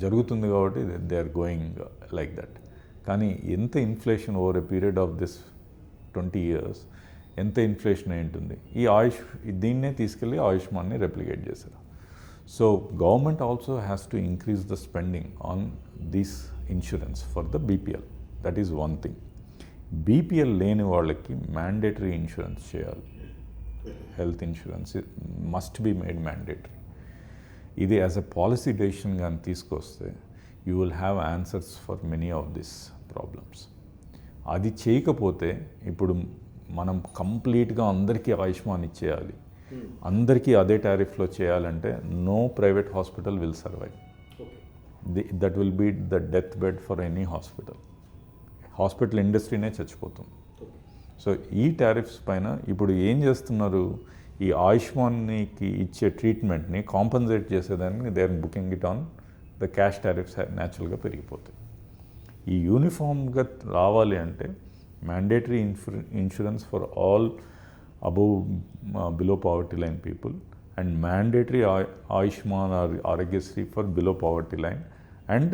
B: జరుగుతుంది కాబట్టి they are going like that. కానీ ఎంత inflation over a period of this 20 years ఎంత ఇన్ఫ్లేషన్ ఏంటుంది. దీన్నే తీసుకెళ్ళి ఆయుష్మాన్ని రెప్లికేట్ చేశారు. So government also has to increase the spending on this insurance for the BPL. That is one thing. BPL లేని వాళ్ళకి మ్యాండేటరీ ఇన్సూరెన్స్ చేయాలి. Health insurance must be made mandatory. ఇది యాజ్ ఎ పాలసీ డెసిషన్ కానీ తీసుకొస్తే you will have answers for many of this problems. అది చేయకపోతే ఇప్పుడు మనం కంప్లీట్గా అందరికీ ఆయుష్మాన్ ఇచ్చేయాలి, అందరికీ అదే టారిఫ్లో చేయాలంటే no private hospital will survive. That will be the death bed for any hospital. Hospital ఇండస్ట్రీనే చచ్చిపోతుంది. సో ఈ టారిఫ్స్ పైన ఇప్పుడు ఏం చేస్తున్నారు, ఈ ఆయుష్మాన్కి ఇచ్చే ట్రీట్మెంట్ని కాంపన్సేట్ చేసేదానికి they are booking it on the cash tariffs న్యాచురల్గా పెరిగిపోతాయి. ఈ యూనిఫామ్గా రావాలి అంటే mandatory insurance for all above below poverty line people and mandatory Ayushman Aarogyasri for below poverty line and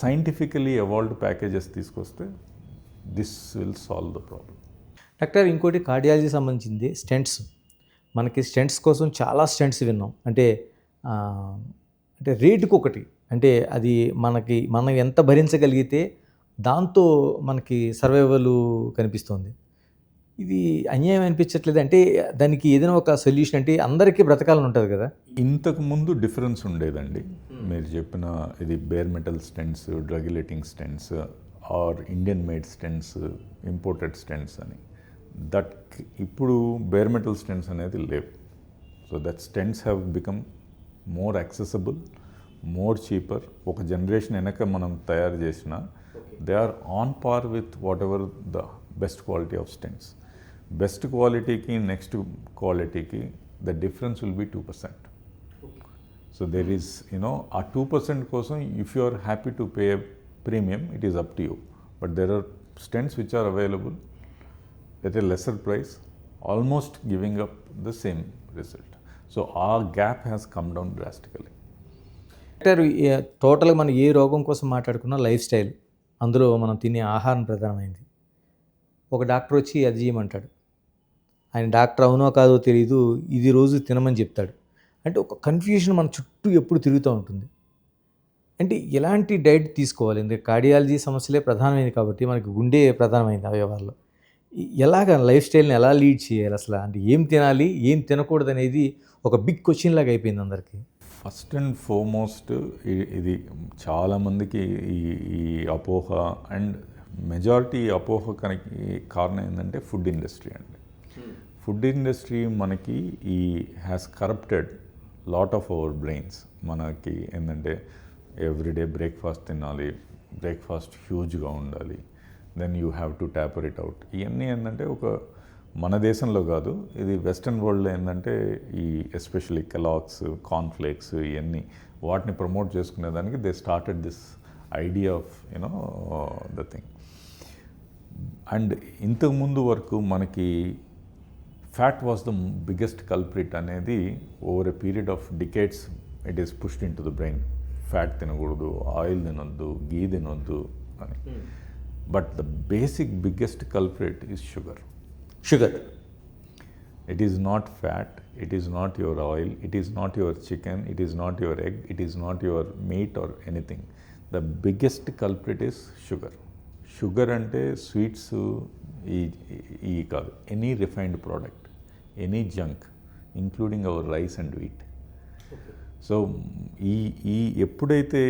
B: scientifically evolved packages తీసుకొస్తే this will solve the problem.
A: Doctor, ఇంకోటి cardiology సంబంధించింది stents. మనకి స్టెంట్స్ కోసం చాలా స్టెంట్స్ విన్నాం. అంటే రేటుకు ఒకటి, అంటే అది మనం ఎంత భరించగలిగితే దాంతో మనకి సర్వైవల్ కనిపిస్తుంది. ఇది అన్యాయం అనిపించట్లేదు? అంటే దానికి ఏదైనా ఒక సొల్యూషన్, అంటే అందరికీ బ్రతకాలని ఉంటుంది కదా.
B: ఇంతకు ముందు డిఫరెన్స్ ఉండేదండి. మీరు చెప్పిన ఇది bare metal stents, drug eluting stents or Indian made stents, imported stents అని. దట్ ఇప్పుడు బేర్ మెటల్ స్టెంట్స్ అనేది లేవు. So that stents have become more accessible, more cheaper. ఒక జనరేషన్ వెనక మనం తయారు చేసిన they are on par with whatever the best quality of stents. Best క్వాలిటీకి నెక్స్ట్ క్వాలిటీకి the difference will be 2%. So there is ఆ 2% కోసం if you are happy to pay premium, it is up to you. But there are stents which are available at a lesser price, almost giving up the same result. So our gap has come down drastically.
A: Doctor, టోటల్గా మనం ఏ రోగం కోసం మాట్లాడుకున్నా life style, అందులో మనం తినే ఆహారం ప్రధానమైంది. ఒక డాక్టర్ వచ్చి అది చేయమంటాడు, ఆయన డాక్టర్ అవునో కాదో తెలియదు, ఇది రోజు తినమని చెప్తాడు. అంటే ఒక కన్ఫ్యూజన్ మన చుట్టూ ఎప్పుడు తిరుగుతూ ఉంటుంది. అంటే ఎలాంటి డైట్ తీసుకోవాలి? ఎందుకంటే కార్డియాలజీ సమస్యలే ప్రధానమైనది కాబట్టి మనకి గుండె ప్రధానమైంది అవయవాల్లో. ఎలాగ లైఫ్ స్టైల్ని ఎలా లీడ్ చేయాలి అసలు? అంటే ఏం తినాలి, ఏం తినకూడదు అనేది ఒక బిగ్ క్వశ్చన్ లాగా అయిపోయింది అందరికీ.
B: ఫస్ట్ అండ్ ఫార్మోస్ట్ ఇది చాలామందికి ఈ అపోహ, అండ్ మెజారిటీ అపోహ కారణం ఏంటంటే ఫుడ్ ఇండస్ట్రీ అండి. ఫుడ్ ఇండస్ట్రీ మనకి has corrupted lot of our brains. మనకి ఏంటంటే ఎవ్రీడే బ్రేక్ఫాస్ట్ తినాలి, బ్రేక్ఫాస్ట్ హ్యూజ్గా ఉండాలి, then you have to taper it out. ఇవన్నీ ఏంటంటే ఒక మన దేశంలో కాదు, ఇది వెస్ట్రన్ వరల్డ్లో ఏంటంటే ఈ ఎస్పెషల్లీ కెలాగ్స్, కార్న్ఫ్లేక్స్ ఇవన్నీ వాటిని ప్రమోట్ చేసుకునేదానికి they started this idea of you know the thing. And ఇంతకుముందు వరకు మనకి fat was the biggest culprit అనేది over a period of decades it is pushed into the brain. Fat తినకూడదు, oil తినొద్దు, గీ తినొద్దు అని. But the basic biggest culprit is sugar.
A: Sugar.
B: It is not fat, it is not your oil, it is not your chicken, it is not your egg, it is not your meat or anything. The biggest culprit is sugar. Sugar ante sweets ee kaadu, any refined product, any junk, including our rice and wheat. Okay. So ఎప్పుడైతే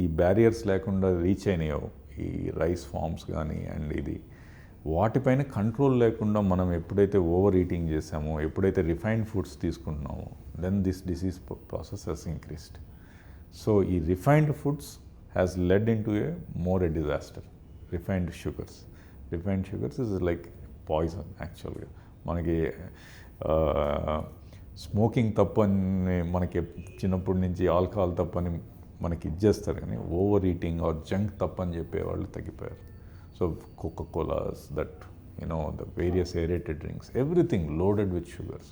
B: ఈ barriers లేకుండా reach అయినాయో ఈ rice forms కానీ and ఇది వాటిపైన control లేకుండా మనం ఎప్పుడైతే ఓవర్ ఈటింగ్ చేసామో, ఎప్పుడైతే రిఫైన్డ్ ఫుడ్స్ తీసుకుంటున్నామో, then this disease process has increased. So ఈ refined foods has led in to a more a disaster. Refined sugars is like poison యాక్చువల్గా. మనకి స్మోకింగ్ తప్పని మనకి చిన్నప్పటి నుంచి ఆల్కహాల్ తప్పని మనకి ఇచ్చేస్తారు, కానీ ఓవర్ ఈటింగ్ ఆర్ జంక్ తప్పని చెప్పేవాళ్ళు తగ్గిపోయారు. So Coca-Colas, that the various aerated drinks, everything loaded with sugars.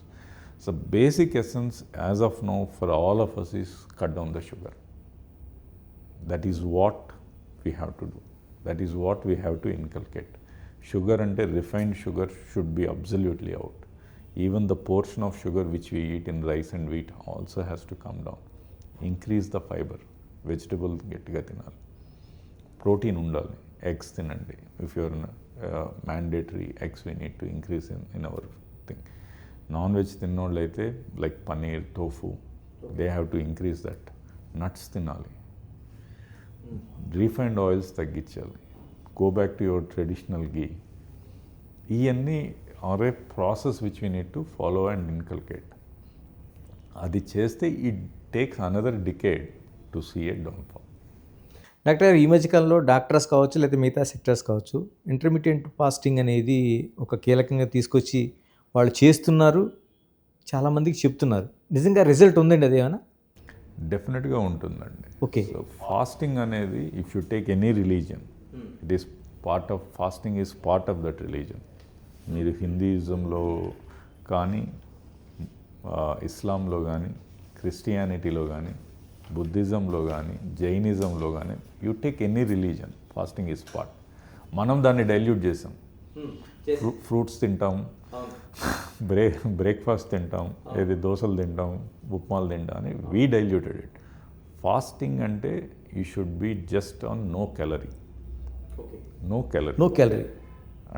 B: So basic essence as of now for all of us is cut down the sugar. That is what we have to do. That is what we have to inculcate. Sugar and refined sugar should be absolutely out. Even the portion of sugar which we eat in rice and wheat also has to come down. Increase the fiber. Vegetable gettiga tinali. Protein undali. Eggs తినండి. If you're mandatory eggs we need to increase in our thing. Non-veg తిన్నోళ్ళు అయితే like paneer, tofu, they have to increase that. Nuts తినాలి. Refined oils తగ్గించాలి. Go back to your traditional ghee. ఇవన్నీ are a process which we need to follow and inculcate. అది చేస్తే it takes another decade to see a downfall.
A: Doctor గారు, ఈ మధ్యకాలంలో doctors కావచ్చు లేదా మిగతా సెక్టర్స్ కావచ్చు ఇంటర్మీడియట్ ఫాస్టింగ్ అనేది ఒక కీలకంగా తీసుకొచ్చి వాళ్ళు చేస్తున్నారు, చాలామందికి చెప్తున్నారు. నిజంగా రిజల్ట్ ఉందండి అది ఏమైనా?
B: డెఫినెట్గా ఉంటుందండి.
A: ఓకే.
B: సో ఫాస్టింగ్ అనేది if you take any religion, it is part of fasting is part of that religion. మీరు హిందూయిజంలో కానీ, ఇస్లాంలో కానీ, క్రిస్టియానిటీలో కానీ, బుద్ధిజంలో కానీ, జైనిజంలో కానీ, you take any religion, fasting is part. మనం దాన్ని డైల్యూట్ చేసాం. ఫ్రూట్స్ తింటాం, బ్రేక్ఫాస్ట్ తింటాం, ఏది దోశలు తింటాం, ఉప్మాలు తింటాం అని వీ డైల్యూటెడ్ ఇట్. ఫాస్టింగ్ అంటే you should be just on no calorie. No calorie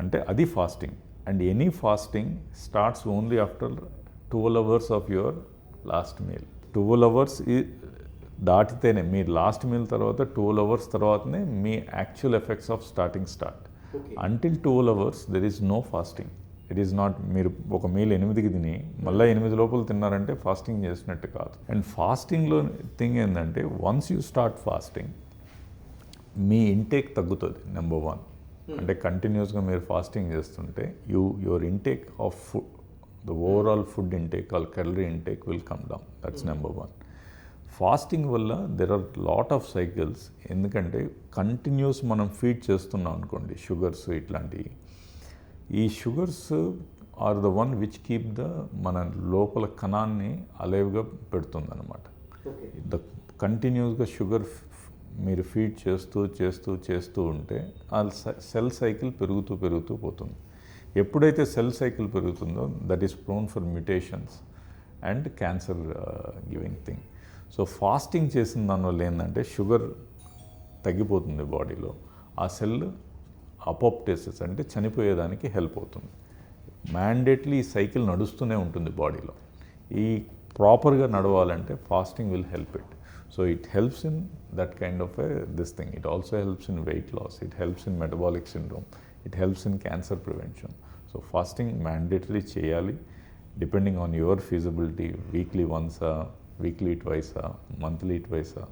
B: అంటే అది fasting. And any fasting starts only after 12 hours of your last meal. 12 hours దాటితేనే మీ లాస్ట్ మీల్ తర్వాత 12 hours తర్వాతనే మీ actual effects of start. Until 12 hours there is no fasting. It is not మీరు ఒక meal 8కి తిని మళ్ళీ 8 లోపల తిన్నారంటే ఫాస్టింగ్ చేసినట్టు కాదు. అండ్ ఫాస్టింగ్లో థింగ్ ఏంటంటే వన్స్ యూ స్టార్ట్ ఫాస్టింగ్ మీ ఇంటేక్ తగ్గుతుంది. నెంబర్ 1 అంటే కంటిన్యూస్గా మీరు ఫాస్టింగ్ చేస్తుంటే your intake of food, the overall food intake or calorie intake will come down. That's number 1. Fasting వల్ల there are lot of cycles. ఎందుకంటే కంటిన్యూస్ మనం ఫీడ్ చేస్తున్నాం అనుకోండి షుగర్స్ ఇట్లాంటివి, ఈ sugars are the one which keep మన లోపల కణాన్ని అలైవ్గా పెడుతుంది అనమాట. ద కంటిన్యూస్గా షుగర్ మీరు ఫీడ్ చేస్తూ ఉంటే ఆ సెల్ సైకిల్ పెరుగుతూ పోతుంది. ఎప్పుడైతే సెల్ సైకిల్ పెరుగుతుందో that is prone for mutations and cancer giving thing. So fasting చేసిన దానివల్ల ఏంటంటే షుగర్ తగ్గిపోతుంది బాడీలో, ఆ సెల్ అపోప్టోసిస్ అంటే చనిపోయేదానికి హెల్ప్ అవుతుంది. మ్యాండేట్లీ ఈ సైకిల్ నడుస్తూనే ఉంటుంది బాడీలో. ఈ ప్రాపర్గా నడవాలంటే fasting will help it. So it helps in that kind of this thing. It also helps in weight loss, it helps in metabolic syndrome, it helps in cancer prevention. So fasting mandatory చేయాలి. Depending on your feasibility, weekly once a, weekly twice a, monthly twice a,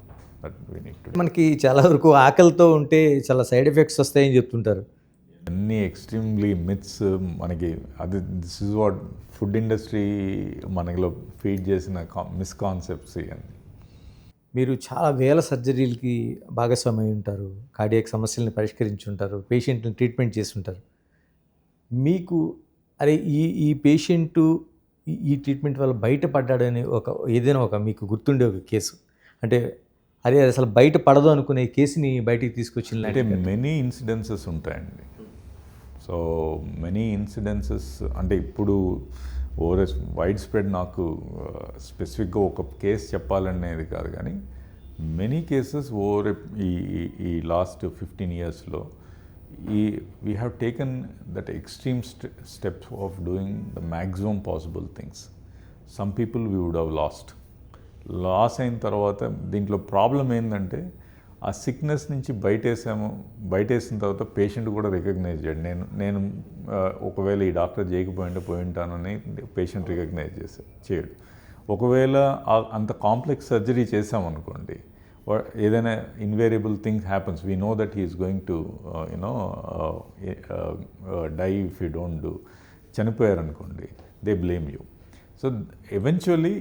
B: that we need to.
A: మనకి చాలా వరకు ఆకలితో ఉంటే చాలా side effects వస్తాయని చెప్తుంటారు.
B: అన్ని ఎక్స్ట్రీమ్లీ మిత్స్ మనకి అది this is what food industry మనలో ఫీడ్ చేసిన మిస్కాన్సెప్ట్స్ ఇవన్నీ.
A: మీరు చాలా వేల సర్జరీలకి భాగస్వామి అయి ఉంటారు, కార్డియాక్ సమస్యల్ని పరిష్కరించి ఉంటారు, పేషెంట్ని ట్రీట్మెంట్ చేసి ఉంటారు. మీకు అరే ఈ పేషెంటు ఈ ట్రీట్మెంట్ వల్ల బయటపడ్డాడని ఏదైనా మీకు గుర్తుండే ఒక కేసు, అంటే అరే అసలు బయట పడదు అనుకునే కేసుని బయటికి తీసుకొచ్చిన
B: అంటే మెనీ ఇన్సిడెన్సెస్ ఉంటాయండి. సో మెనీ ఇన్సిడెన్సెస్ అంటే ఇప్పుడు వైడ్ స్ప్రెడ్ నాకు స్పెసిఫిక్గా ఒక కేసు చెప్పాలనేది కాదు, కానీ మెనీ కేసెస్ ఈ లాస్ట్ 15 yearsలో we have taken that extreme steps of doing the maximum possible things. Some people we would have loss అయిన తర్వాత దీంట్లో ప్రాబ్లం ఏంటంటే ఆ సిక్నెస్ నుంచి బయటేసిన తర్వాత పేషెంట్ కూడా రికగ్నైజ్ చేయడు. నేను ఒకవేళ ఈ డాక్టర్ పోయి ఉంటానని పేషెంట్ రికగ్నైజ్ చేయడు. ఒకవేళ అంత కాంప్లెక్స్ సర్జరీ చేసామనుకోండి, ఏదైనా invariable thing happens, we know that he is going to die if you don't do, చనిపోయారనుకోండి, they blame you. So eventually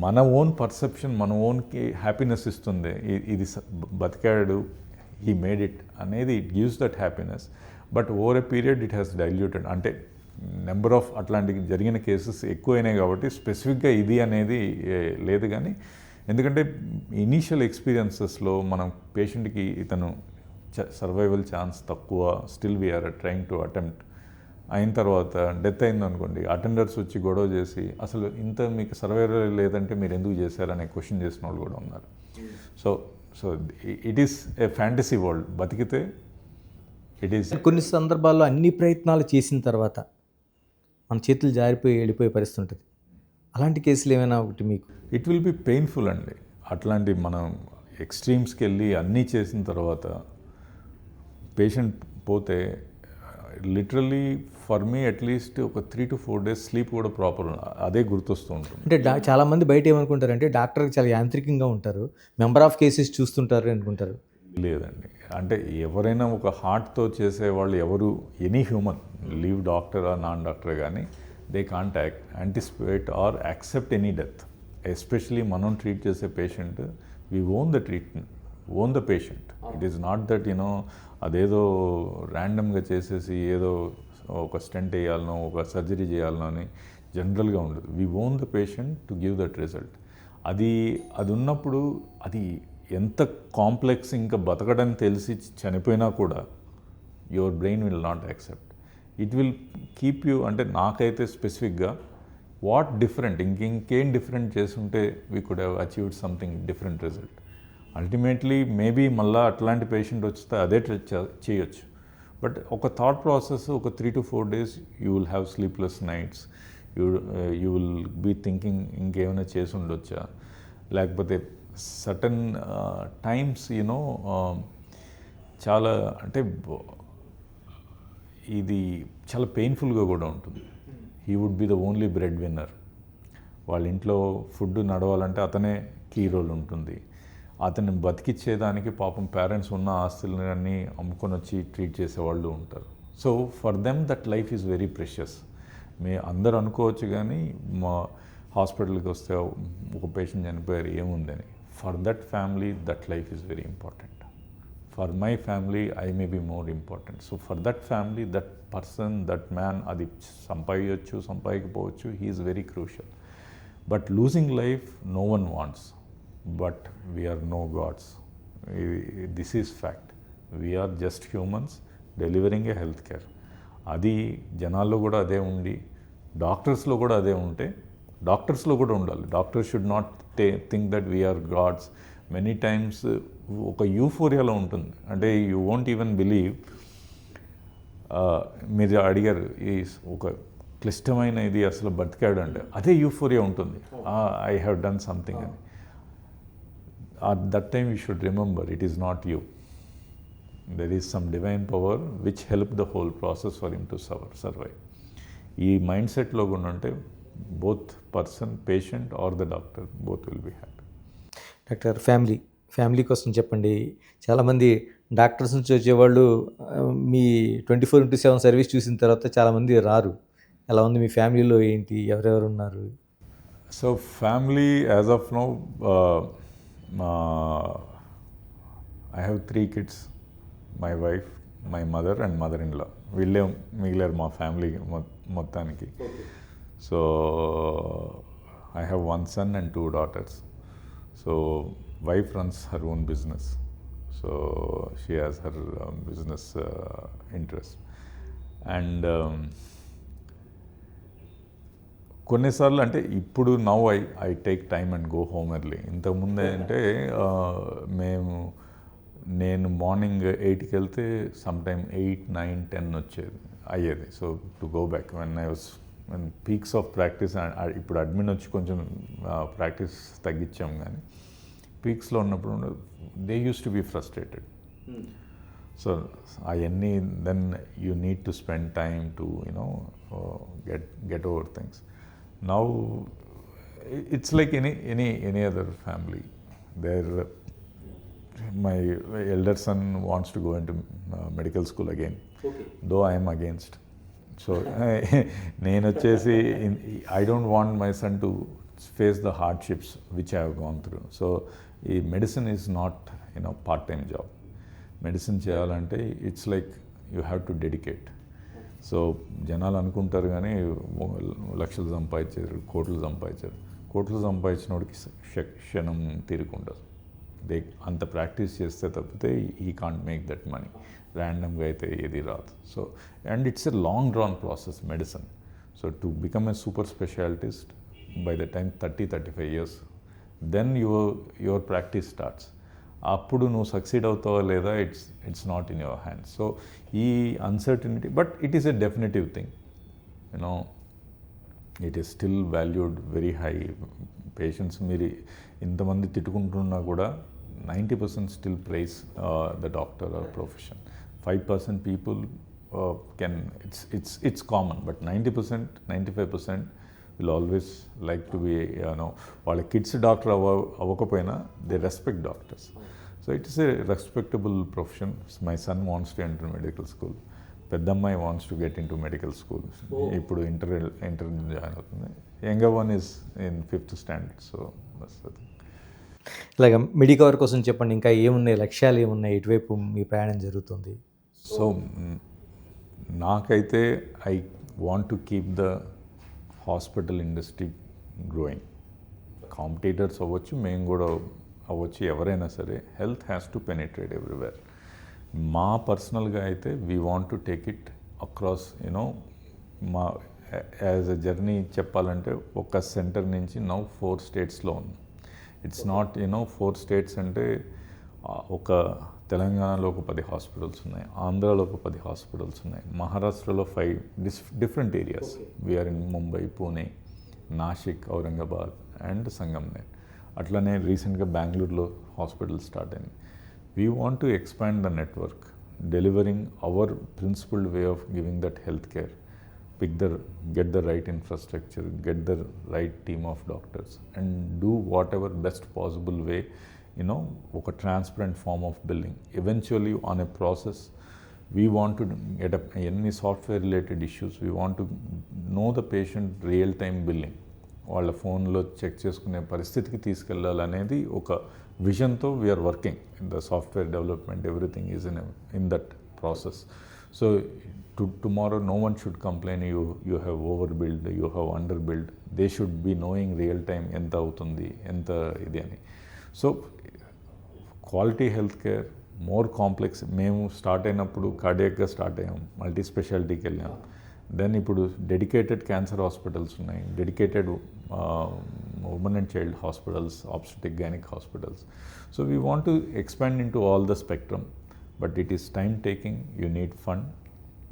B: మన ఓన్ పర్సెప్షన్ మన ఓన్కి హ్యాపీనెస్ ఇస్తుంది. ఇది బతికాడు, హీ మేడ్ ఇట్ అనేది, it gives that happiness. But over a period it has diluted. అంటే number of అట్లాంటి జరిగిన కేసెస్ ఎక్కువైనాయి కాబట్టి స్పెసిఫిక్గా ఇది అనేది లేదు. కానీ ఎందుకంటే ఇనీషియల్ ఎక్స్పీరియన్సెస్లో మనం పేషెంట్కి ఇతను సర్వైవల్ ఛాన్స్ తక్కువ, still we are trying to attempt అయిన తర్వాత డెత్ అయిందనుకోండి, అటెండర్స్ వచ్చి గొడవ చేసి అసలు ఇంత మీకు సర్వైవల్ లేదంటే మీరు ఎందుకు చేశారనే క్వశ్చన్ చేసిన వాళ్ళు కూడా ఉన్నారు. So it is A fantasy world. బతికితే ఇట్ ఈస్.
A: కొన్ని సందర్భాల్లో అన్ని ప్రయత్నాలు చేసిన తర్వాత మన చేతులు జారిపోయి వెళ్ళిపోయే పరిస్థితి ఉంటుంది. అలాంటి కేసులు ఏమైనా ఒకటి మీకు?
B: ఇట్ విల్ బి పెయిన్ఫుల్ అండి. అట్లాంటి మనం ఎక్స్ట్రీమ్స్కి వెళ్ళి అన్నీ చేసిన తర్వాత పేషెంట్ పోతే లిటరల్లీ ఫర్ మీ అట్లీస్ట్ ఒక 3 to 4 days స్లీప్ కూడా ప్రాపర్ అదే గుర్తొస్తూ ఉంటుంది.
A: అంటే చాలామంది బయట ఏమనుకుంటారంటే డాక్టర్కి చాలా యాంత్రికంగా ఉంటారు, మెంబర్ ఆఫ్ కేసెస్ చూస్తుంటారు అనుకుంటారు.
B: లేదండి, అంటే ఎవరైనా ఒక హార్ట్తో చేసేవాళ్ళు ఎవరు, any human, leave doctor or non doctor కానీ, they can't anticipate or accept any death. Especially మనం ట్రీట్ చేసే patient, we own the treatment, own the patient. It is not that అదేదో ర్యాండమ్గా చేసేసి ఏదో ఒక స్టెంట్ వేయాలనో ఒక సర్జరీ చేయాలనో అని జనరల్గా ఉండదు. We own the patient to give that result. అది ఉన్నప్పుడు అది ఎంత కాంప్లెక్స్, ఇంకా బతకడం తెలిసి చనిపోయినా కూడా your brain will not accept. It will keep you. అంటే నాకైతే స్పెసిఫిక్గా వాట్ డిఫరెంట్, ఇంకేం డిఫరెంట్ చేస్తుంటే we could have achieved something different result. Ultimately maybe మళ్ళీ అట్లాంటి పేషెంట్ వస్తే అదే చేయొచ్చు. బట్ ఒక థాట్ ప్రాసెస్, ఒక 3 to 4 days you will have sleepless nights. You will be thinking ఇంకేమైనా చేసి ఉండొచ్చా, లేకపోతే సర్టన్ టైమ్స్ చాలా అంటే ఇది చాలా పెయిన్ఫుల్గా కూడా ఉంటుంది. He would be the only breadwinner. వాళ్ళ ఇంట్లో ఫుడ్ నడవాలంటే అతనే కీ రోల్ ఉంటుంది. అతన్ని బతికిచ్చేదానికి పాపం పేరెంట్స్ ఉన్న ఆస్తులన్నీ అమ్ముకొని వచ్చి ట్రీట్ చేసేవాళ్ళు ఉంటారు. So for them that life is very precious. అందరూ అనుకోవచ్చు కానీ మా హాస్పిటల్కి వస్తే ఒక పేషెంట్ చనిపోయారు ఏముందని. For that family that life is very important. For my family I may be more important. So for that family that person, that man, అది సంపాదించవచ్చు సంపాదించకపోవచ్చు, he is very crucial. But losing life no one wants. But we are no gods. This is fact. We are just humans delivering a health care. అది జనాల్లో కూడా అదే ఉండి, డాక్టర్స్లో కూడా అదే ఉంటే, డాక్టర్స్లో కూడా ఉండాలి. Doctors should not think that we are gods. Many times ఒక యూఫోరియాలో ఉంటుంది. అంటే యూ వోంట్ ఈవెన్ బిలీవ్. మీరు అడిగారు ఈ ఒక క్లిష్టమైన ఇది అసలు బతికాడు అంటే, అదే యూఫోరియా ఉంటుంది. ఐ హ్యావ్ డన్ సంథింగ్ అని. At that time you should remember it is not you. There is some divine power which helped the whole process for him to survive. ఈ మైండ్ సెట్లో కూడా ఉంటే both person, patient or the doctor, both will be happy.
A: Doctor family కోసం చెప్పండి. చాలామంది doctors నుంచి వచ్చేవాళ్ళు మీ 24/7 service చూసిన తర్వాత చాలామంది రారు. ఎలా ఉంది మీ ఫ్యామిలీలో ఏంటి, ఎవరెవరు ఉన్నారు?
B: So family, as of now, I have 3 kids, my wife, my mother and mother-in-law. వీళ్ళే మిగిలారు మా ఫ్యామిలీ మొత్తానికి. So I have 1 son and 2 daughters. So wife runs her own business. So she has her business interest. And కొన్నిసార్లు అంటే ఇప్పుడు now I take time and go home early. ఇంతకుముందు అంటే నేను morning 8కి వెళ్తే సమ్ టైమ్ 8, 9, 10 అయ్యేది. So to go back when peaks of practice. ఇప్పుడు admin వచ్చి కొంచెం ప్రాక్టీస్ తగ్గించాం, కానీ పీక్స్లో ఉన్నప్పుడు they use to be frustrated. So అవన్నీ then you need to spend time to get over things. Now it's like any other family. My elder son wants to go into medical school again, though I am against. So నేను వచ్చేసి I don't want my son to face the hardships which I have gone through. So medicine is not part-time job. Medicine చేయాలంటే it's like you have to dedicate. So జనాలు అనుకుంటారు కానీ లక్షలు సంపాదించారు, కోట్లు సంపాదించినోడికి క్షణం తీరుకుంటుంది. అంత ప్రాక్టీస్ చేస్తే తప్పితే ఈ కాంట్ మేక్ దట్ మనీ. ర్యాండమ్గా అయితే ఏది రాదు. So and it's a long drawn process medicine. So to become a super specialist by the time 30-35 years, then your practice starts. అప్పుడు నువ్వు సక్సీడ్ అవుతావా లేదా, it's not in your hands. So ఈ uncertainty, but it is a definitive thing. It is still valued very high. Patients మీరు ఇంతమంది తిట్టుకుంటున్నా కూడా 90% still prize the doctor or profession. 5% people can, it's common, but 90%, 95% will always like to be, వాళ్ళ kids doctor అవ్వకపోయినా they respect doctors. So it is a respectable profession. My son wants to enter medical school. పెద్దమ్మాయి wants to get in to medical school. ఇప్పుడు inter join అవుతుంది. Younger one is in 5th standard. So
A: ఇలాగ Medicover కోసం చెప్పండి, ఇంకా ఏమున్నాయి, లక్ష్యాలు ఏమున్నాయి, ఎటువైపు మీ ప్రయాణం జరుగుతుంది?
B: సో నాకైతే I want to keep the hospital industry growing. Competitors అవ్వచ్చు, మేము కూడా అవ్వచ్చు, ఎవరైనా సరే health has to penetrate everywhere. మా పర్సనల్గా అయితే we want to take it across మా యాజ్ ఎ జర్నీ చెప్పాలంటే ఒక సెంటర్ నుంచి నౌ 4 states-లో ఉన్నాం. ఇట్స్ నాట్ 4 states అంటే ఒక తెలంగాణలో ఒక 10 హాస్పిటల్స్ ఉన్నాయి, ఆంధ్రాలో ఒక 10 హాస్పిటల్స్ ఉన్నాయి, మహారాష్ట్రలో 5 different areas. We're in Mumbai, Pune, Nashik, Aurangabad and Sangamner. అట్లనే రీసెంట్గా బెంగళూరులో హాస్పిటల్ స్టార్ట్ అయింది. We want to expand the network, delivering our principled way of giving that health care. get the right infrastructure, get the right team of doctors, and do whatever best possible way, a transparent form of billing. Eventually on a process, we want to get any software related issues, we want to know the patient real time billing. వాళ్ళ ఫోన్లో check చేసుకునే పరిస్థితికి తీసుకెళ్ళాలనేది ఒక విజన్తో we're working. The software development, everything is in that process. So tomorrow no one should complain you have overbilled, you have underbilled. They should be knowing real time ఎంత అవుతుంది, ఎంత ఇది అని. So quality health care more complex. మేము start అయినప్పుడు కార్డియాక్గా start అయ్యాం, multi స్పెషాలిటీకి వెళ్ళాం. Then ఇప్పుడు డెడికేటెడ్ క్యాన్సర్ హాస్పిటల్స్ ఉన్నాయి, dedicated women and child hospitals, obstetric gynaec hospitals. So we want to expand in to all the spectrum, but it is time taking. You need fund,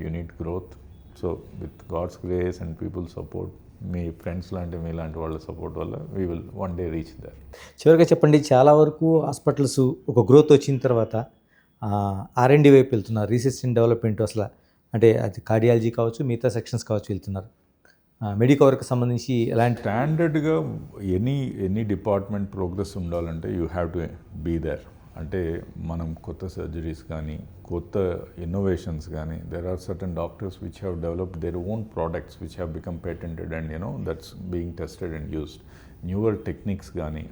B: you need growth. So with God's grace and people's support, మీ friends లాంటి మీలాంటి వాళ్ళ support వల్ల we will one day reach there.
A: చివరిగా చెప్పండి, చాలా వరకు hospitals ఒక గ్రోత్ వచ్చిన తర్వాత R&D వైపు వెళ్తున్నారు, రీసెర్చ్ అండ్ డెవలప్మెంట్. అసలు అంటే అది కార్డియాలజీ కావచ్చు, మిగతా సెక్షన్స్ కావచ్చు వెళ్తున్నారు. మెడికవర్కి సంబంధించి ఎలాంటి
B: స్టాండర్డ్గా ఎనీ డిపార్ట్మెంట్ ప్రోగ్రెస్ ఉండాలంటే you have to be there. అంటే మనం కొత్త సర్జరీస్ కానీ కొత్త ఇన్నోవేషన్స్ కానీ there are certain doctors which have developed their own products which have become patented and that's being tested and used. Newer techniques కానీ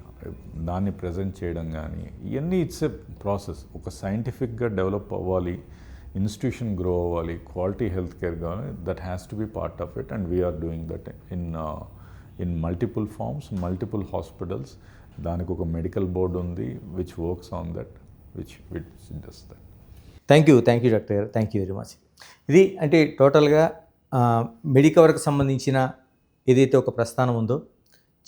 B: దాన్ని present చేయడం కానీ ఇవన్నీ ఇట్స్ ఎ ప్రాసెస్. ఒక సైంటిఫిక్గా డెవలప్ అవ్వాలి, ఇన్స్టిట్యూషన్ గ్రో అవ్వాలి, క్వాలిటీ హెల్త్ కేర్ కావాలి, that has to be part of it and we are doing that in multiple forms, multiple hospitals. దానికి ఒక మెడికల్ బోర్డ్ ఉంది which works on that, which does that.
A: Thank you doctor గారు, thank you very much. ఇది అంటే టోటల్గా మెడికవర్కి సంబంధించిన ఏదైతే ఒక ప్రస్థానం ఉందో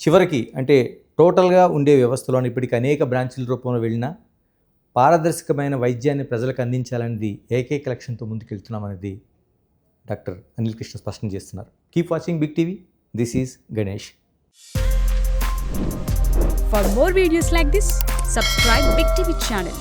A: చివరికి అంటే టోటల్గా ఉండే వ్యవస్థలోని ఇప్పటికీ అనేక బ్రాంచుల రూపంలో వెళ్ళినా పారదర్శకమైన వైద్యాన్ని ప్రజలకు అందించాలనేది ఏకైక లక్ష్యంతో ముందుకెళ్తున్నామనేది డాక్టర్ అనిల్ కృష్ణ స్పష్టం చేస్తున్నారు. Keep watching big TV. This is Ganesh.
C: For more videos like this, subscribe Big TV channel.